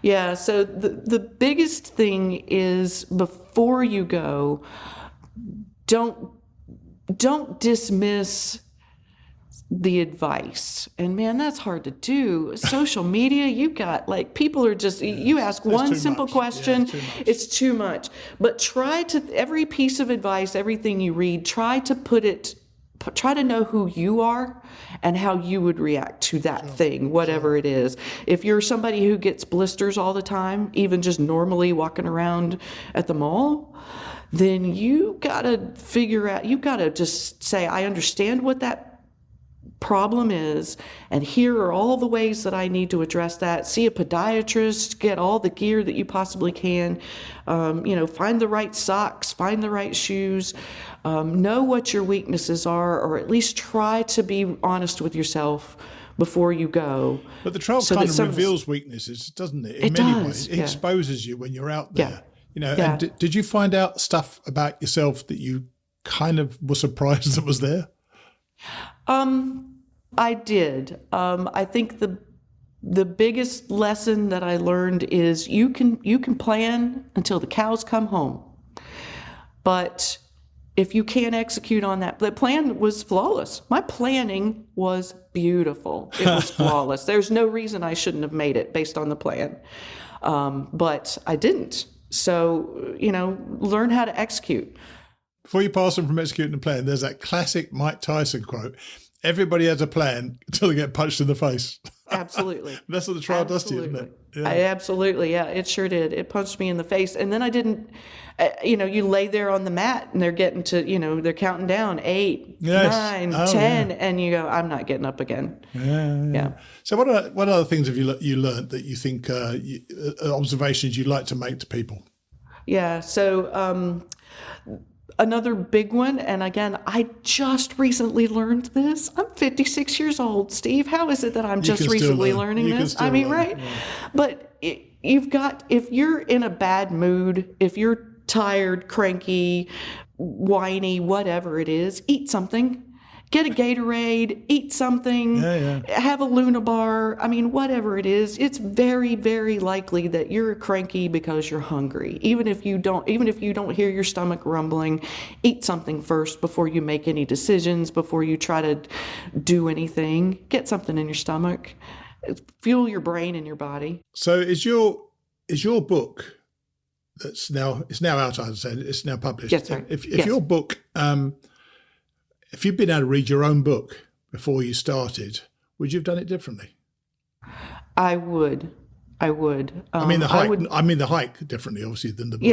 Yeah, so the biggest thing is, before you go, don't dismiss the advice. And man, that's hard to do. Social media, you got people are just, you ask one simple question, it's too much. But every piece of advice, everything you read, try to know who you are and how you would react to that thing, whatever it is. If you're somebody who gets blisters all the time, even just normally walking around at the mall, then you gotta just say, I understand what that problem is, and here are all the ways that I need to address that. See a podiatrist, get all the gear that you possibly can, find the right socks, find the right shoes, know what your weaknesses are, or at least try to be honest with yourself before you go. But the trial kind of reveals weaknesses, doesn't it? In many ways, it exposes you when you're out there. And did you find out stuff about yourself that you kind of were surprised that was there? I did. I think the biggest lesson that I learned is you can plan until the cows come home, but if you can't execute on that, the plan was flawless. My planning was beautiful. It was flawless. There's no reason I shouldn't have made it based on the plan, but I didn't. So learn how to execute. Before you pass them from executing the plan, there's that classic Mike Tyson quote: everybody has a plan until they get punched in the face. Absolutely. That's what the trial does to you, isn't it? Yeah. Absolutely. Yeah, it sure did. It punched me in the face. And then I didn't, you lay there on the mat and they're getting to, they're counting down 8, 9, 10, and you go, I'm not getting up again. Yeah. So what other things have you learned that you think observations you'd like to make to people? Yeah. So, another big one, and again, I just recently learned this. I'm 56 years old, Steve. How is it that I'm just recently learning this? I mean, right? Yeah. But if you're in a bad mood, if you're tired, cranky, whiny, whatever it is, eat something. Get a Gatorade, eat something, have a Luna bar. I mean, whatever it is, it's very, very likely that you're cranky because you're hungry. Even if you don't hear your stomach rumbling, eat something first before you make any decisions, before you try to do anything. Get something in your stomach. Fuel your brain and your body. So is your book it's now out, I'd say, it's now published. Yes, right. If your book if you'd been able to read your own book before you started, would you have done it differently? I would. I mean the hike differently, obviously, than the book.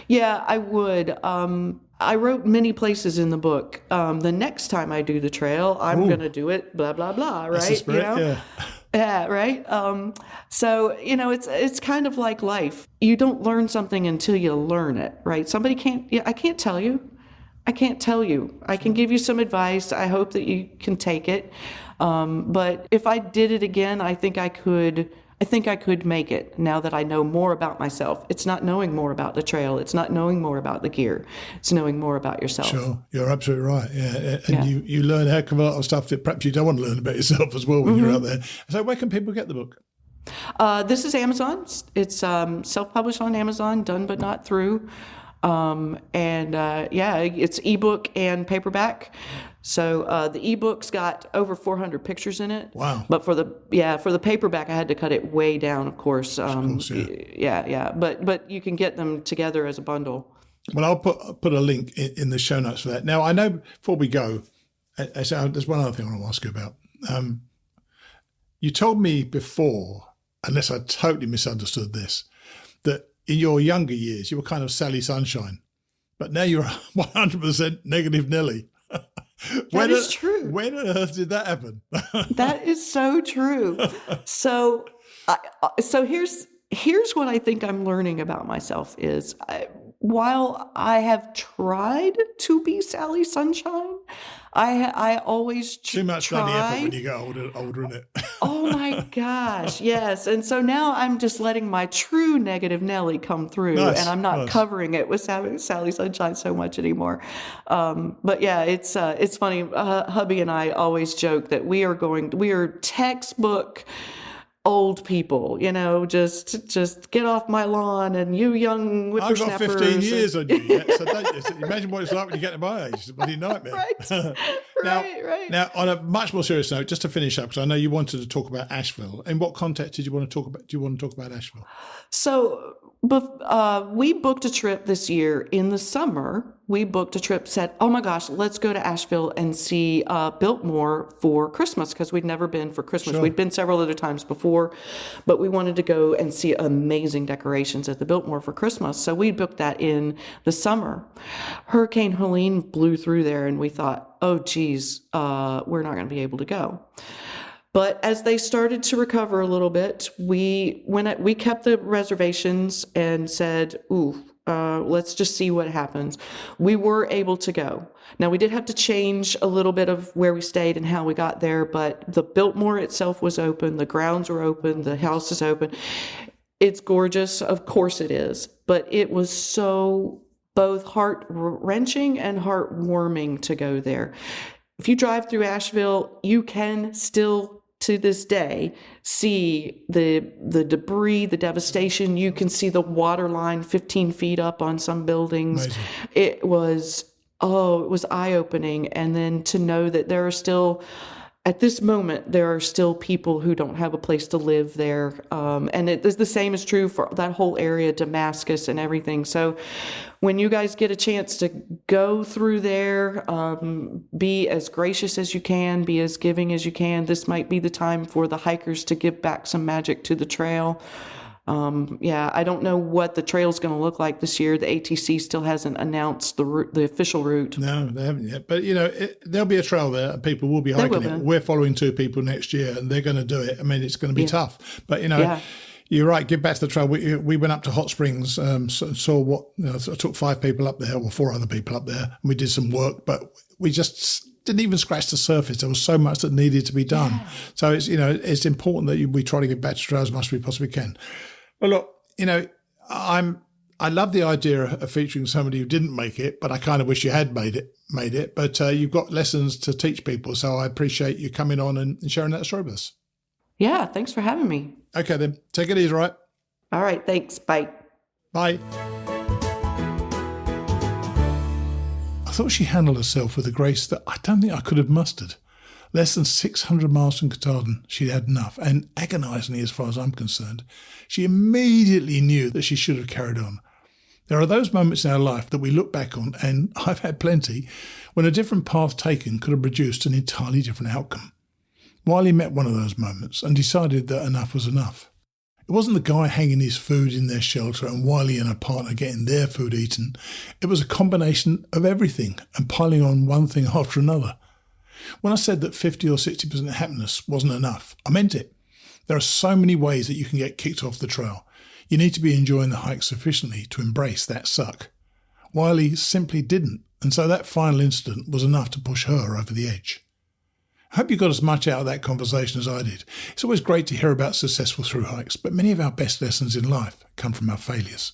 Yeah, I would. I wrote many places in the book. The next time I do the trail, I'm going to do it, blah, blah, blah, right? That's the spirit, Yeah, right. So it's kind of like life. You don't learn something until you learn it, right? Somebody can't. Yeah, I can't tell you. I can't tell you. I can give you some advice. I hope that you can take it. But if I did it again, I think I could. I think I could make it now that I know more about myself. It's not knowing more about the trail. It's not knowing more about the gear. It's knowing more about yourself. Sure, you're absolutely right. Yeah, and you learn a heck of a lot of stuff that perhaps you don't want to learn about yourself as well when you're out there. So where can people get the book? This is Amazon. It's self-published on Amazon, done but not through. It's ebook and paperback. So the ebook's got over 400 pictures in it. Wow! But for the paperback, I had to cut it way down, of course. But you can get them together as a bundle. Well, I'll put a link in the show notes for that. Now, I know before we go, there's one other thing I want to ask you about. You told me before, unless I totally misunderstood this, that in your younger years you were kind of Sally Sunshine, but now you're 100% negative Nelly. That is true. When on earth did that happen? That is so true. So here's what I think I'm learning about myself is while I have tried to be Sally Sunshine, I always too much bloody effort when you get older, isn't it? Oh my gosh, yes. And so now I'm just letting my true negative Nelly come through, and I'm not covering it with Sally Sunshine so much anymore. But yeah, it's funny. Hubby and I always joke that we are textbook old people, just get off my lawn, and you young whippersnappers. I've got 15 years on you yet, so imagine what it's like when you get to my age. It's a bloody nightmare. Right. Now, on a much more serious note, just to finish up, because I know you wanted to talk about Asheville. In what context did you want to talk about? Do you want to talk about Asheville? So, we booked a trip this year in the summer. We booked a trip, said, oh my gosh, let's go to Asheville and see Biltmore for Christmas, because we'd never been for Christmas. Sure. We'd been several other times before, but we wanted to go and see amazing decorations at the Biltmore for Christmas. So we booked that in the summer. Hurricane Helene blew through there, and we thought, oh geez, we're not going to be able to go. But as they started to recover a little bit, we kept the reservations and said, let's just see what happens. We were able to go. Now, we did have to change a little bit of where we stayed and how we got there, but the Biltmore itself was open. The grounds were open. The house is open. It's gorgeous. Of course it is. But it was so both heart-wrenching and heartwarming to go there. If you drive through Asheville, you can still to this day see the debris, the devastation. You can see the water line 15 feet up on some buildings. Amazing. It was eye-opening. And then to know that there are still, at this moment, there are still people who don't have a place to live there. And the same is true for that whole area, Damascus and everything. So when you guys get a chance to go through there, be as gracious as you can, be as giving as you can. This might be the time for the hikers to give back some magic to the trail. I don't know what the trail's going to look like this year. The ATC still hasn't announced the official route. No, they haven't yet. But, there'll be a trail there and people will be hiking it. We're following 2 people next year and they're going to do it. I mean, it's going to be tough. But, you're right. Give back to the trail. We went up to Hot Springs, saw what, I took 5 people up there, or 4 other people up there, and we did some work, but we just didn't even scratch the surface. There was so much that needed to be done. Yeah. So it's important that we try to give back to the trail as much as we possibly can. Well, look, I love the idea of featuring somebody who didn't make it, but I kind of wish you had made it. But you've got lessons to teach people, so I appreciate you coming on and sharing that story with us. Yeah, thanks for having me. Okay, then. Take it easy, right? All right, thanks. Bye. Bye. I thought she handled herself with a grace that I don't think I could have mustered. Less than 600 miles from Katahdin, she'd had enough, and agonisingly as far as I'm concerned, she immediately knew that she should have carried on. There are those moments in our life that we look back on, and I've had plenty, when a different path taken could have produced an entirely different outcome. Wyly met one of those moments and decided that enough was enough. It wasn't the guy hanging his food in their shelter and Wyly and her partner getting their food eaten. It was a combination of everything and piling on one thing after another. When I said that 50 or 60% happiness wasn't enough, I meant it. There are so many ways that you can get kicked off the trail. You need to be enjoying the hike sufficiently to embrace that suck. Wyly simply didn't, and so that final incident was enough to push her over the edge. I hope you got as much out of that conversation as I did. It's always great to hear about successful thru hikes, but many of our best lessons in life come from our failures.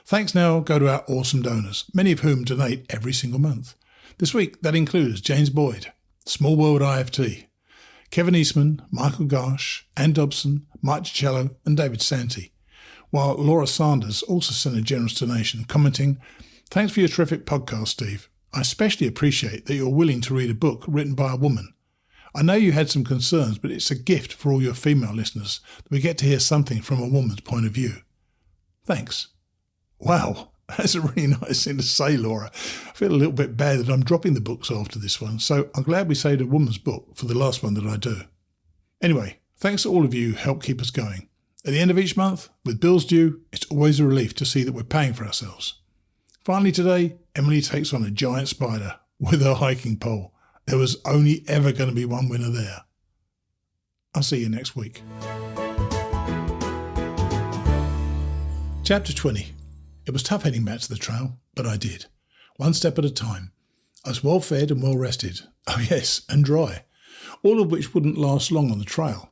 Thanks now go to our awesome donors, many of whom donate every single month. This week that includes James Boyd, Small World IFT, Kevin Eastman, Michael Garsh, Ann Dobson, Mike Cicello and David Santee, while Laura Sanders also sent a generous donation, commenting, "Thanks for your terrific podcast, Steve. I especially appreciate that you're willing to read a book written by a woman. I know you had some concerns, but it's a gift for all your female listeners that we get to hear something from a woman's point of view. Thanks." Wow, that's a really nice thing to say, Laura. I feel a little bit bad that I'm dropping the books after this one, so I'm glad we saved a woman's book for the last one that I do. Anyway, thanks to all of you who help keep us going. At the end of each month, with bills due, it's always a relief to see that we're paying for ourselves. Finally today, Emily takes on a giant spider with her hiking pole. There was only ever going to be one winner there. I'll see you next week. Chapter 20. It was tough heading back to the trail, but I did. One step at a time. I was well fed and well rested. Oh yes, and dry. All of which wouldn't last long on the trail.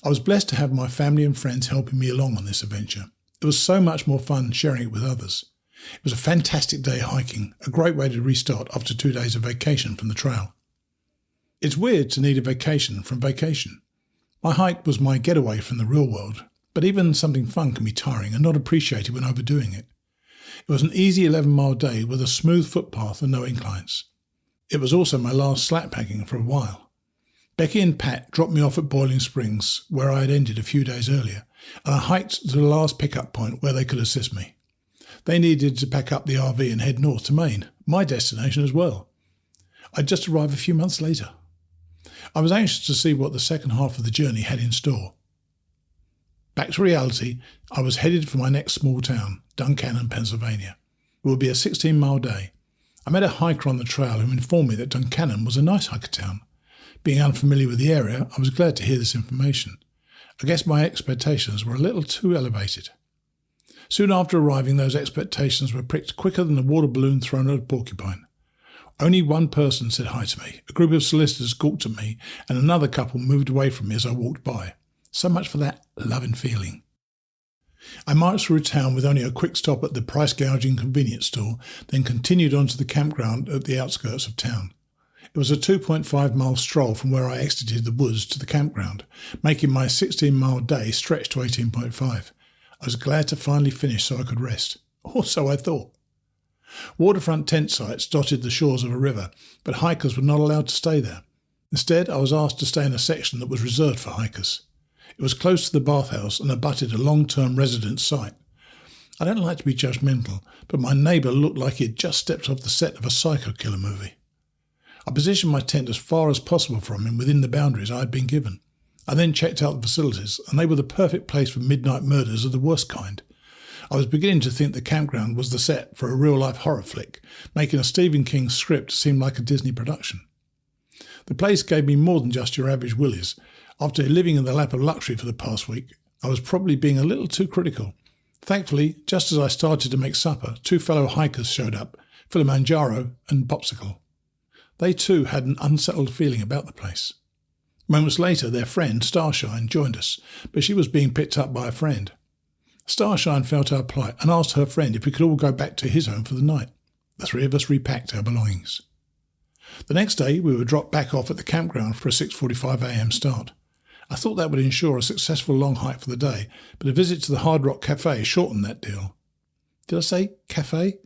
I was blessed to have my family and friends helping me along on this adventure. It was so much more fun sharing it with others. It was a fantastic day hiking, a great way to restart after 2 days of vacation from the trail. It's weird to need a vacation from vacation. My hike was my getaway from the real world, but even something fun can be tiring and not appreciated when overdoing it. It was an easy 11-mile day with a smooth footpath and no inclines. It was also my last slack packing for a while. Becky and Pat dropped me off at Boiling Springs, where I had ended a few days earlier, and I hiked to the last pickup point where they could assist me. They needed to pack up the RV and head north to Maine, my destination as well. I'd just arrived a few months later. I was anxious to see what the second half of the journey had in store. Back to reality, I was headed for my next small town, Duncannon, Pennsylvania. It would be a 16-mile day. I met a hiker on the trail who informed me that Duncannon was a nice hiker town. Being unfamiliar with the area, I was glad to hear this information. I guess my expectations were a little too elevated. Soon after arriving, those expectations were pricked quicker than a water balloon thrown at a porcupine. Only one person said hi to me. A group of solicitors gawked at me, and another couple moved away from me as I walked by. So much for that loving feeling. I marched through town with only a quick stop at the price-gouging convenience store, then continued on to the campground at the outskirts of town. It was a 2.5-mile stroll from where I exited the woods to the campground, making my 16-mile day stretch to 18.5. I was glad to finally finish so I could rest. Or so I thought. Waterfront tent sites dotted the shores of a river, but hikers were not allowed to stay there. Instead, I was asked to stay in a section that was reserved for hikers. It was close to the bathhouse and abutted a long-term residence site. I don't like to be judgmental, but my neighbour looked like he had just stepped off the set of a psycho killer movie. I positioned my tent as far as possible from him within the boundaries I had been given. I then checked out the facilities, and they were the perfect place for midnight murders of the worst kind. I was beginning to think the campground was the set for a real-life horror flick, making a Stephen King script seem like a Disney production. The place gave me more than just your average Willy's. After living in the lap of luxury for the past week, I was probably being a little too critical. Thankfully, just as I started to make supper, 2 fellow hikers showed up, Kilimanjaro and Popsicle. They too had an unsettled feeling about the place. Moments later, their friend, Starshine, joined us, but she was being picked up by a friend. Starshine felt our plight and asked her friend if we could all go back to his home for the night. The 3 of us repacked our belongings. The next day, we were dropped back off at the campground for a 6:45 a.m. start. I thought that would ensure a successful long hike for the day, but a visit to the Hard Rock Cafe shortened that deal. Did I say cafe?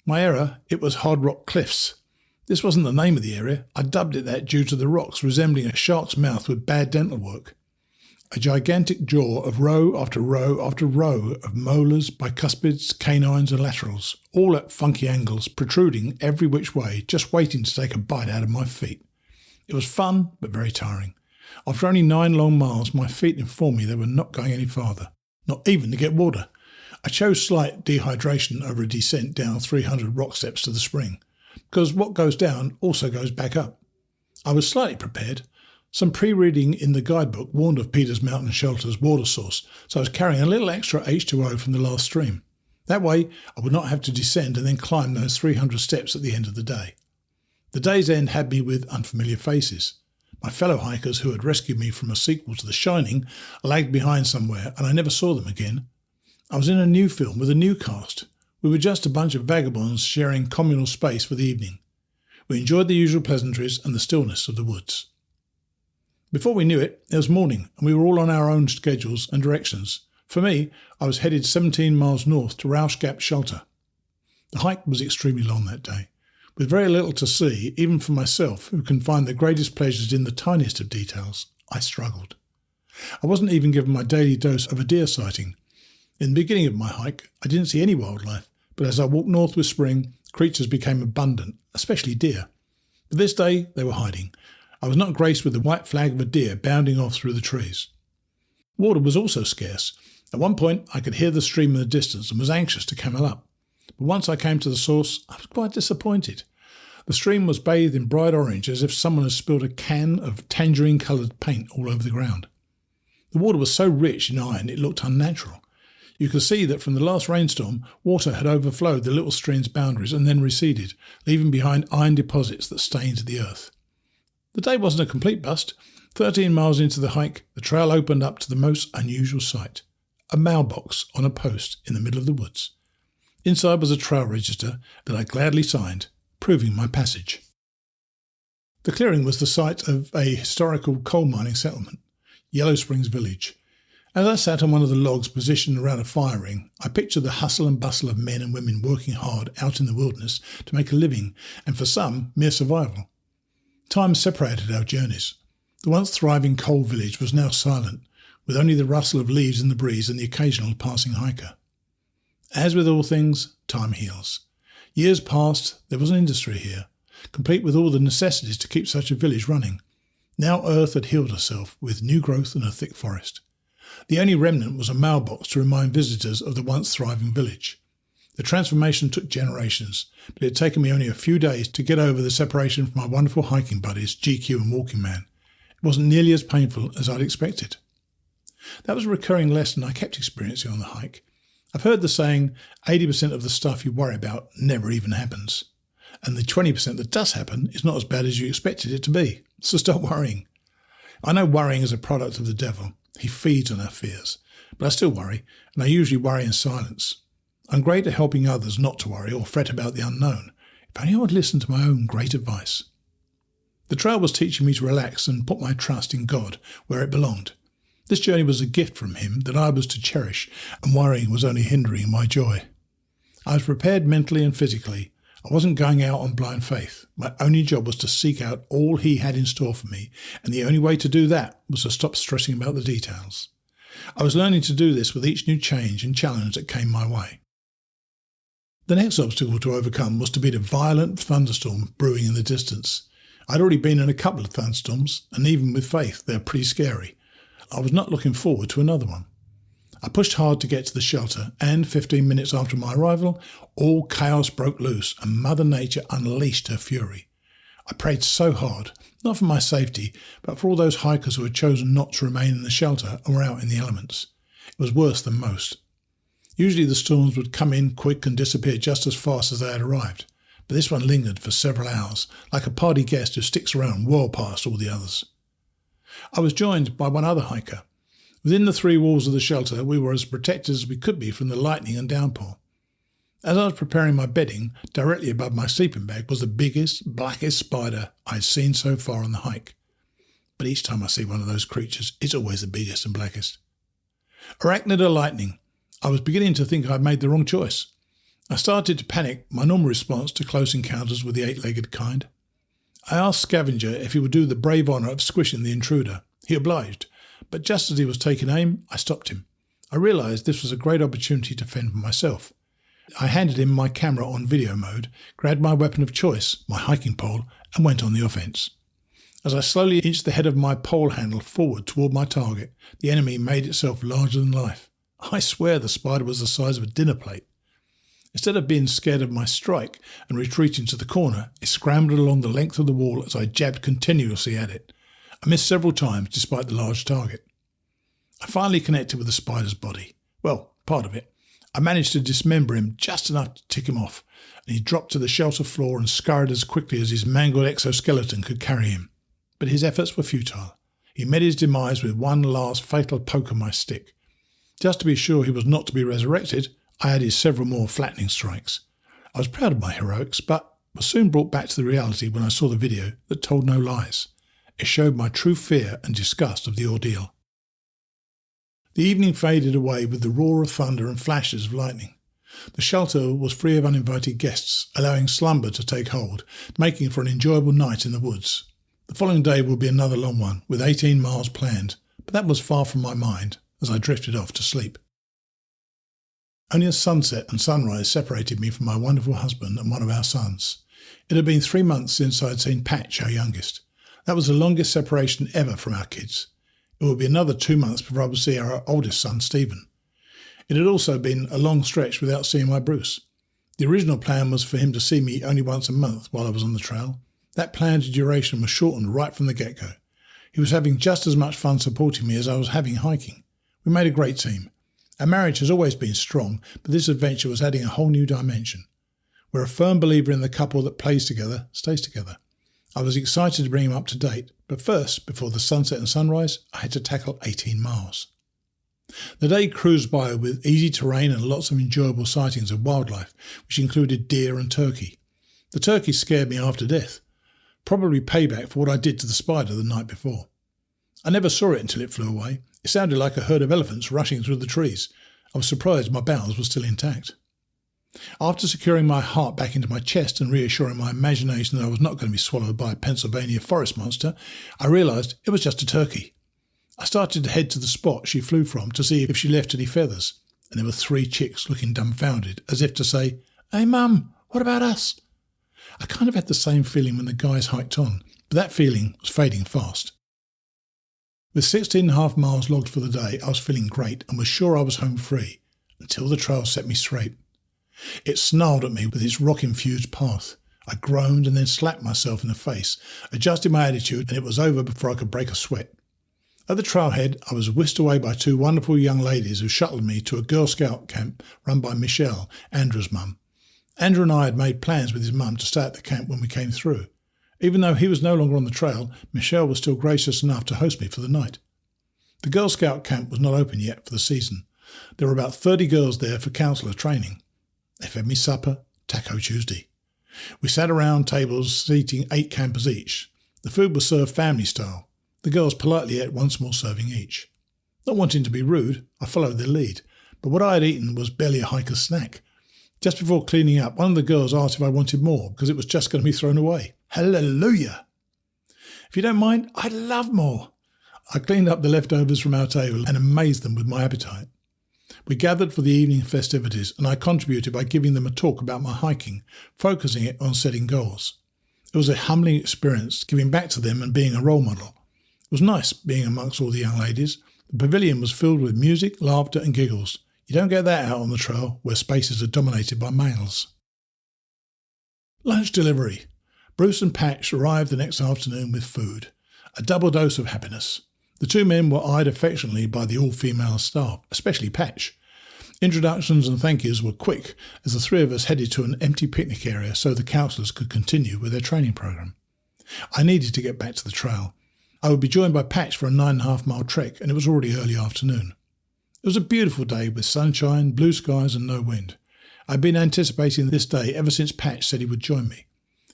My error, it was Hard Rock Cliffs. This wasn't the name of the area. I dubbed it that due to the rocks resembling a shark's mouth with bad dental work. A gigantic jaw of row after row after row of molars, bicuspids, canines and laterals, all at funky angles, protruding every which way, just waiting to take a bite out of my feet. It was fun, but very tiring. After only 9 long miles, my feet informed me they were not going any farther, not even to get water. I chose slight dehydration over a descent down 300 rock steps to the spring, because what goes down also goes back up. I was slightly prepared. Some pre-reading in the guidebook warned of Peter's Mountain Shelter's water source, so I was carrying a little extra H2O from the last stream. That way, I would not have to descend and then climb those 300 steps at the end of the day. The day's end had me with unfamiliar faces. My fellow hikers who had rescued me from a sequel to The Shining lagged behind somewhere, and I never saw them again. I was in a new film with a new cast. We were just a bunch of vagabonds sharing communal space for the evening. We enjoyed the usual pleasantries and the stillness of the woods. Before we knew it, it was morning, and we were all on our own schedules and directions. For me, I was headed 17 miles north to Rausch Gap Shelter. The hike was extremely long that day. With very little to see, even for myself, who can find the greatest pleasures in the tiniest of details, I struggled. I wasn't even given my daily dose of a deer sighting. In the beginning of my hike, I didn't see any wildlife, but as I walked north with spring, creatures became abundant, especially deer. But this day, they were hiding. I was not graced with the white flag of a deer bounding off through the trees. Water was also scarce. At one point, I could hear the stream in the distance and was anxious to camel up. But once I came to the source, I was quite disappointed. The stream was bathed in bright orange, as if someone had spilled a can of tangerine-coloured paint all over the ground. The water was so rich in iron it looked unnatural. You could see that from the last rainstorm, water had overflowed the little stream's boundaries and then receded, leaving behind iron deposits that stained the earth. The day wasn't a complete bust. 13 miles into the hike, the trail opened up to the most unusual sight: a mailbox on a post in the middle of the woods. Inside was a trail register that I gladly signed, proving my passage. The clearing was the site of a historical coal mining settlement, Yellow Springs Village. As I sat on one of the logs positioned around a fire ring, I pictured the hustle and bustle of men and women working hard out in the wilderness to make a living, and for some, mere survival. Time separated our journeys. The once thriving coal village was now silent, with only the rustle of leaves in the breeze and the occasional passing hiker. As with all things, time heals. Years passed, there was an industry here, complete with all the necessities to keep such a village running. Now earth had healed herself with new growth and a thick forest. The only remnant was a mailbox to remind visitors of the once thriving village. The transformation took generations, but it had taken me only a few days to get over the separation from my wonderful hiking buddies, GQ and Walking Man. It wasn't nearly as painful as I'd expected. That was a recurring lesson I kept experiencing on the hike. I've heard the saying, 80% of the stuff you worry about never even happens. And the 20% that does happen is not as bad as you expected it to be. So stop worrying. I know worrying is a product of the devil. He feeds on our fears. But I still worry, and I usually worry in silence. I'm great at helping others not to worry or fret about the unknown. If only I would listen to my own great advice. The trail was teaching me to relax and put my trust in God where it belonged. This journey was a gift from him that I was to cherish, and worrying was only hindering my joy. I was prepared mentally and physically. I wasn't going out on blind faith. My only job was to seek out all he had in store for me, and the only way to do that was to stop stressing about the details. I was learning to do this with each new change and challenge that came my way. The next obstacle to overcome was to beat a violent thunderstorm brewing in the distance. I'd already been in a couple of thunderstorms, and even with faith, they're pretty scary. I was not looking forward to another one. I pushed hard to get to the shelter, and 15 minutes after my arrival, all chaos broke loose and Mother Nature unleashed her fury. I prayed so hard, not for my safety, but for all those hikers who had chosen not to remain in the shelter and were out in the elements. It was worse than most. Usually the storms would come in quick and disappear just as fast as they had arrived, but this one lingered for several hours, like a party guest who sticks around well past all the others. I was joined by one other hiker. Within the 3 walls of the shelter, we were as protected as we could be from the lightning and downpour. As I was preparing my bedding, directly above my sleeping bag was the biggest, blackest spider I had seen so far on the hike. But each time I see one of those creatures, it's always the biggest and blackest. Arachnid or lightning, I was beginning to think I had made the wrong choice. I started to panic, my normal response to close encounters with the 8-legged kind. I asked Scavenger if he would do the brave honour of squishing the intruder. He obliged, but just as he was taking aim, I stopped him. I realised this was a great opportunity to fend for myself. I handed him my camera on video mode, grabbed my weapon of choice, my hiking pole, and went on the offence. As I slowly inched the head of my pole handle forward toward my target, the enemy made itself larger than life. I swear the spider was the size of a dinner plate. Instead of being scared of my strike and retreating to the corner, it scrambled along the length of the wall as I jabbed continuously at it. I missed several times despite the large target. I finally connected with the spider's body. Well, part of it. I managed to dismember him just enough to tick him off, and he dropped to the shelter floor and scurried as quickly as his mangled exoskeleton could carry him. But his efforts were futile. He met his demise with one last fatal poke of my stick. Just to be sure he was not to be resurrected, I added several more flattening strikes. I was proud of my heroics, but was soon brought back to the reality when I saw the video that told no lies. It showed my true fear and disgust of the ordeal. The evening faded away with the roar of thunder and flashes of lightning. The shelter was free of uninvited guests, allowing slumber to take hold, making for an enjoyable night in the woods. The following day would be another long one, with 18 miles planned, but that was far from my mind as I drifted off to sleep. Only a sunset and sunrise separated me from my wonderful husband and one of our sons. It had been 3 months since I had seen Patch, our youngest. That was the longest separation ever from our kids. It would be another 2 months before I would see our oldest son, Stephen. It had also been a long stretch without seeing my Bruce. The original plan was for him to see me only once a month while I was on the trail. That planned duration was shortened right from the get-go. He was having just as much fun supporting me as I was having hiking. We made a great team. Our marriage has always been strong, but this adventure was adding a whole new dimension. We're a firm believer in the couple that plays together, stays together. I was excited to bring him up to date, but first, before the sunset and sunrise, I had to tackle 18 miles. The day cruised by with easy terrain and lots of enjoyable sightings of wildlife, which included deer and turkey. The turkey scared me after death, probably payback for what I did to the spider the night before. I never saw it until it flew away. It sounded like a herd of elephants rushing through the trees. I was surprised my bowels were still intact. After securing my heart back into my chest and reassuring my imagination that I was not going to be swallowed by a Pennsylvania forest monster, I realised it was just a turkey. I started to head to the spot she flew from to see if she left any feathers, and there were 3 chicks looking dumbfounded, as if to say, "Hey Mum, what about us?" I kind of had the same feeling when the guys hiked on, but that feeling was fading fast. With 16.5 miles logged for the day, I was feeling great and was sure I was home free, until the trail set me straight. It snarled at me with its rock-infused path. I groaned and then slapped myself in the face, adjusted my attitude, and it was over before I could break a sweat. At the trailhead, I was whisked away by 2 wonderful young ladies who shuttled me to a Girl Scout camp run by Michelle, Andrew's mum. Andrew and I had made plans with his mum to stay at the camp when we came through. Even though he was no longer on the trail, Michelle was still gracious enough to host me for the night. The Girl Scout camp was not open yet for the season. There were about 30 girls there for counsellor training. They fed me supper, Taco Tuesday. We sat around tables seating 8 campers each. The food was served family style. The girls politely ate 1 small serving each. Not wanting to be rude, I followed their lead, but what I had eaten was barely a hiker's snack. Just before cleaning up, one of the girls asked if I wanted more because it was just going to be thrown away. Hallelujah! If you don't mind, I'd love more. I cleaned up the leftovers from our table and amazed them with my appetite. We gathered for the evening festivities and I contributed by giving them a talk about my hiking, focusing it on setting goals. It was a humbling experience, giving back to them and being a role model. It was nice being amongst all the young ladies. The pavilion was filled with music, laughter and giggles. You don't get that out on the trail where spaces are dominated by males. Lunch delivery. Bruce and Patch arrived the next afternoon with food. A double dose of happiness. The 2 men were eyed affectionately by the all-female staff, especially Patch. Introductions and thank yous were quick as the 3 of us headed to an empty picnic area so the counsellors could continue with their training program. I needed to get back to the trail. I would be joined by Patch for a 9.5 mile trek and it was already early afternoon. It was a beautiful day with sunshine, blue skies and no wind. I'd been anticipating this day ever since Patch said he would join me.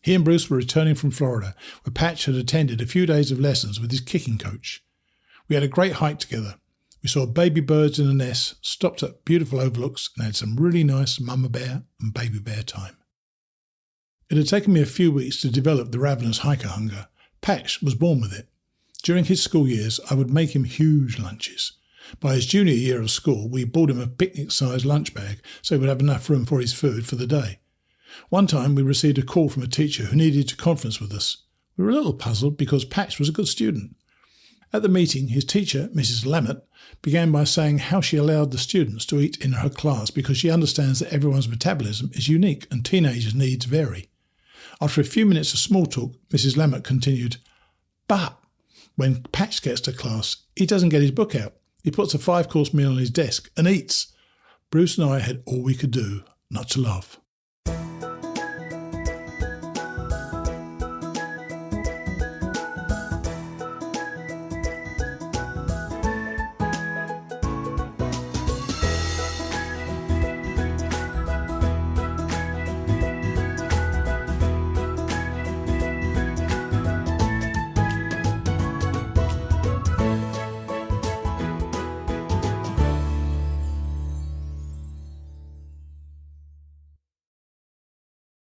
He and Bruce were returning from Florida, where Patch had attended a few days of lessons with his kicking coach. We had a great hike together. We saw baby birds in a nest, stopped at beautiful overlooks and had some really nice mama bear and baby bear time. It had taken me a few weeks to develop the ravenous hiker hunger. Patch was born with it. During his school years, I would make him huge lunches. By his junior year of school, we bought him a picnic-sized lunch bag so he would have enough room for his food for the day. One time we received a call from a teacher who needed to conference with us. We were a little puzzled because Patch was a good student. At the meeting, his teacher, Mrs. Lammett, began by saying how she allowed the students to eat in her class because she understands that everyone's metabolism is unique and teenagers' needs vary. After a few minutes of small talk, Mrs. Lammett continued, "But When Patch gets to class, he doesn't get his book out. He puts a 5-course meal on his desk and eats. Bruce and I had all we could do not to laugh.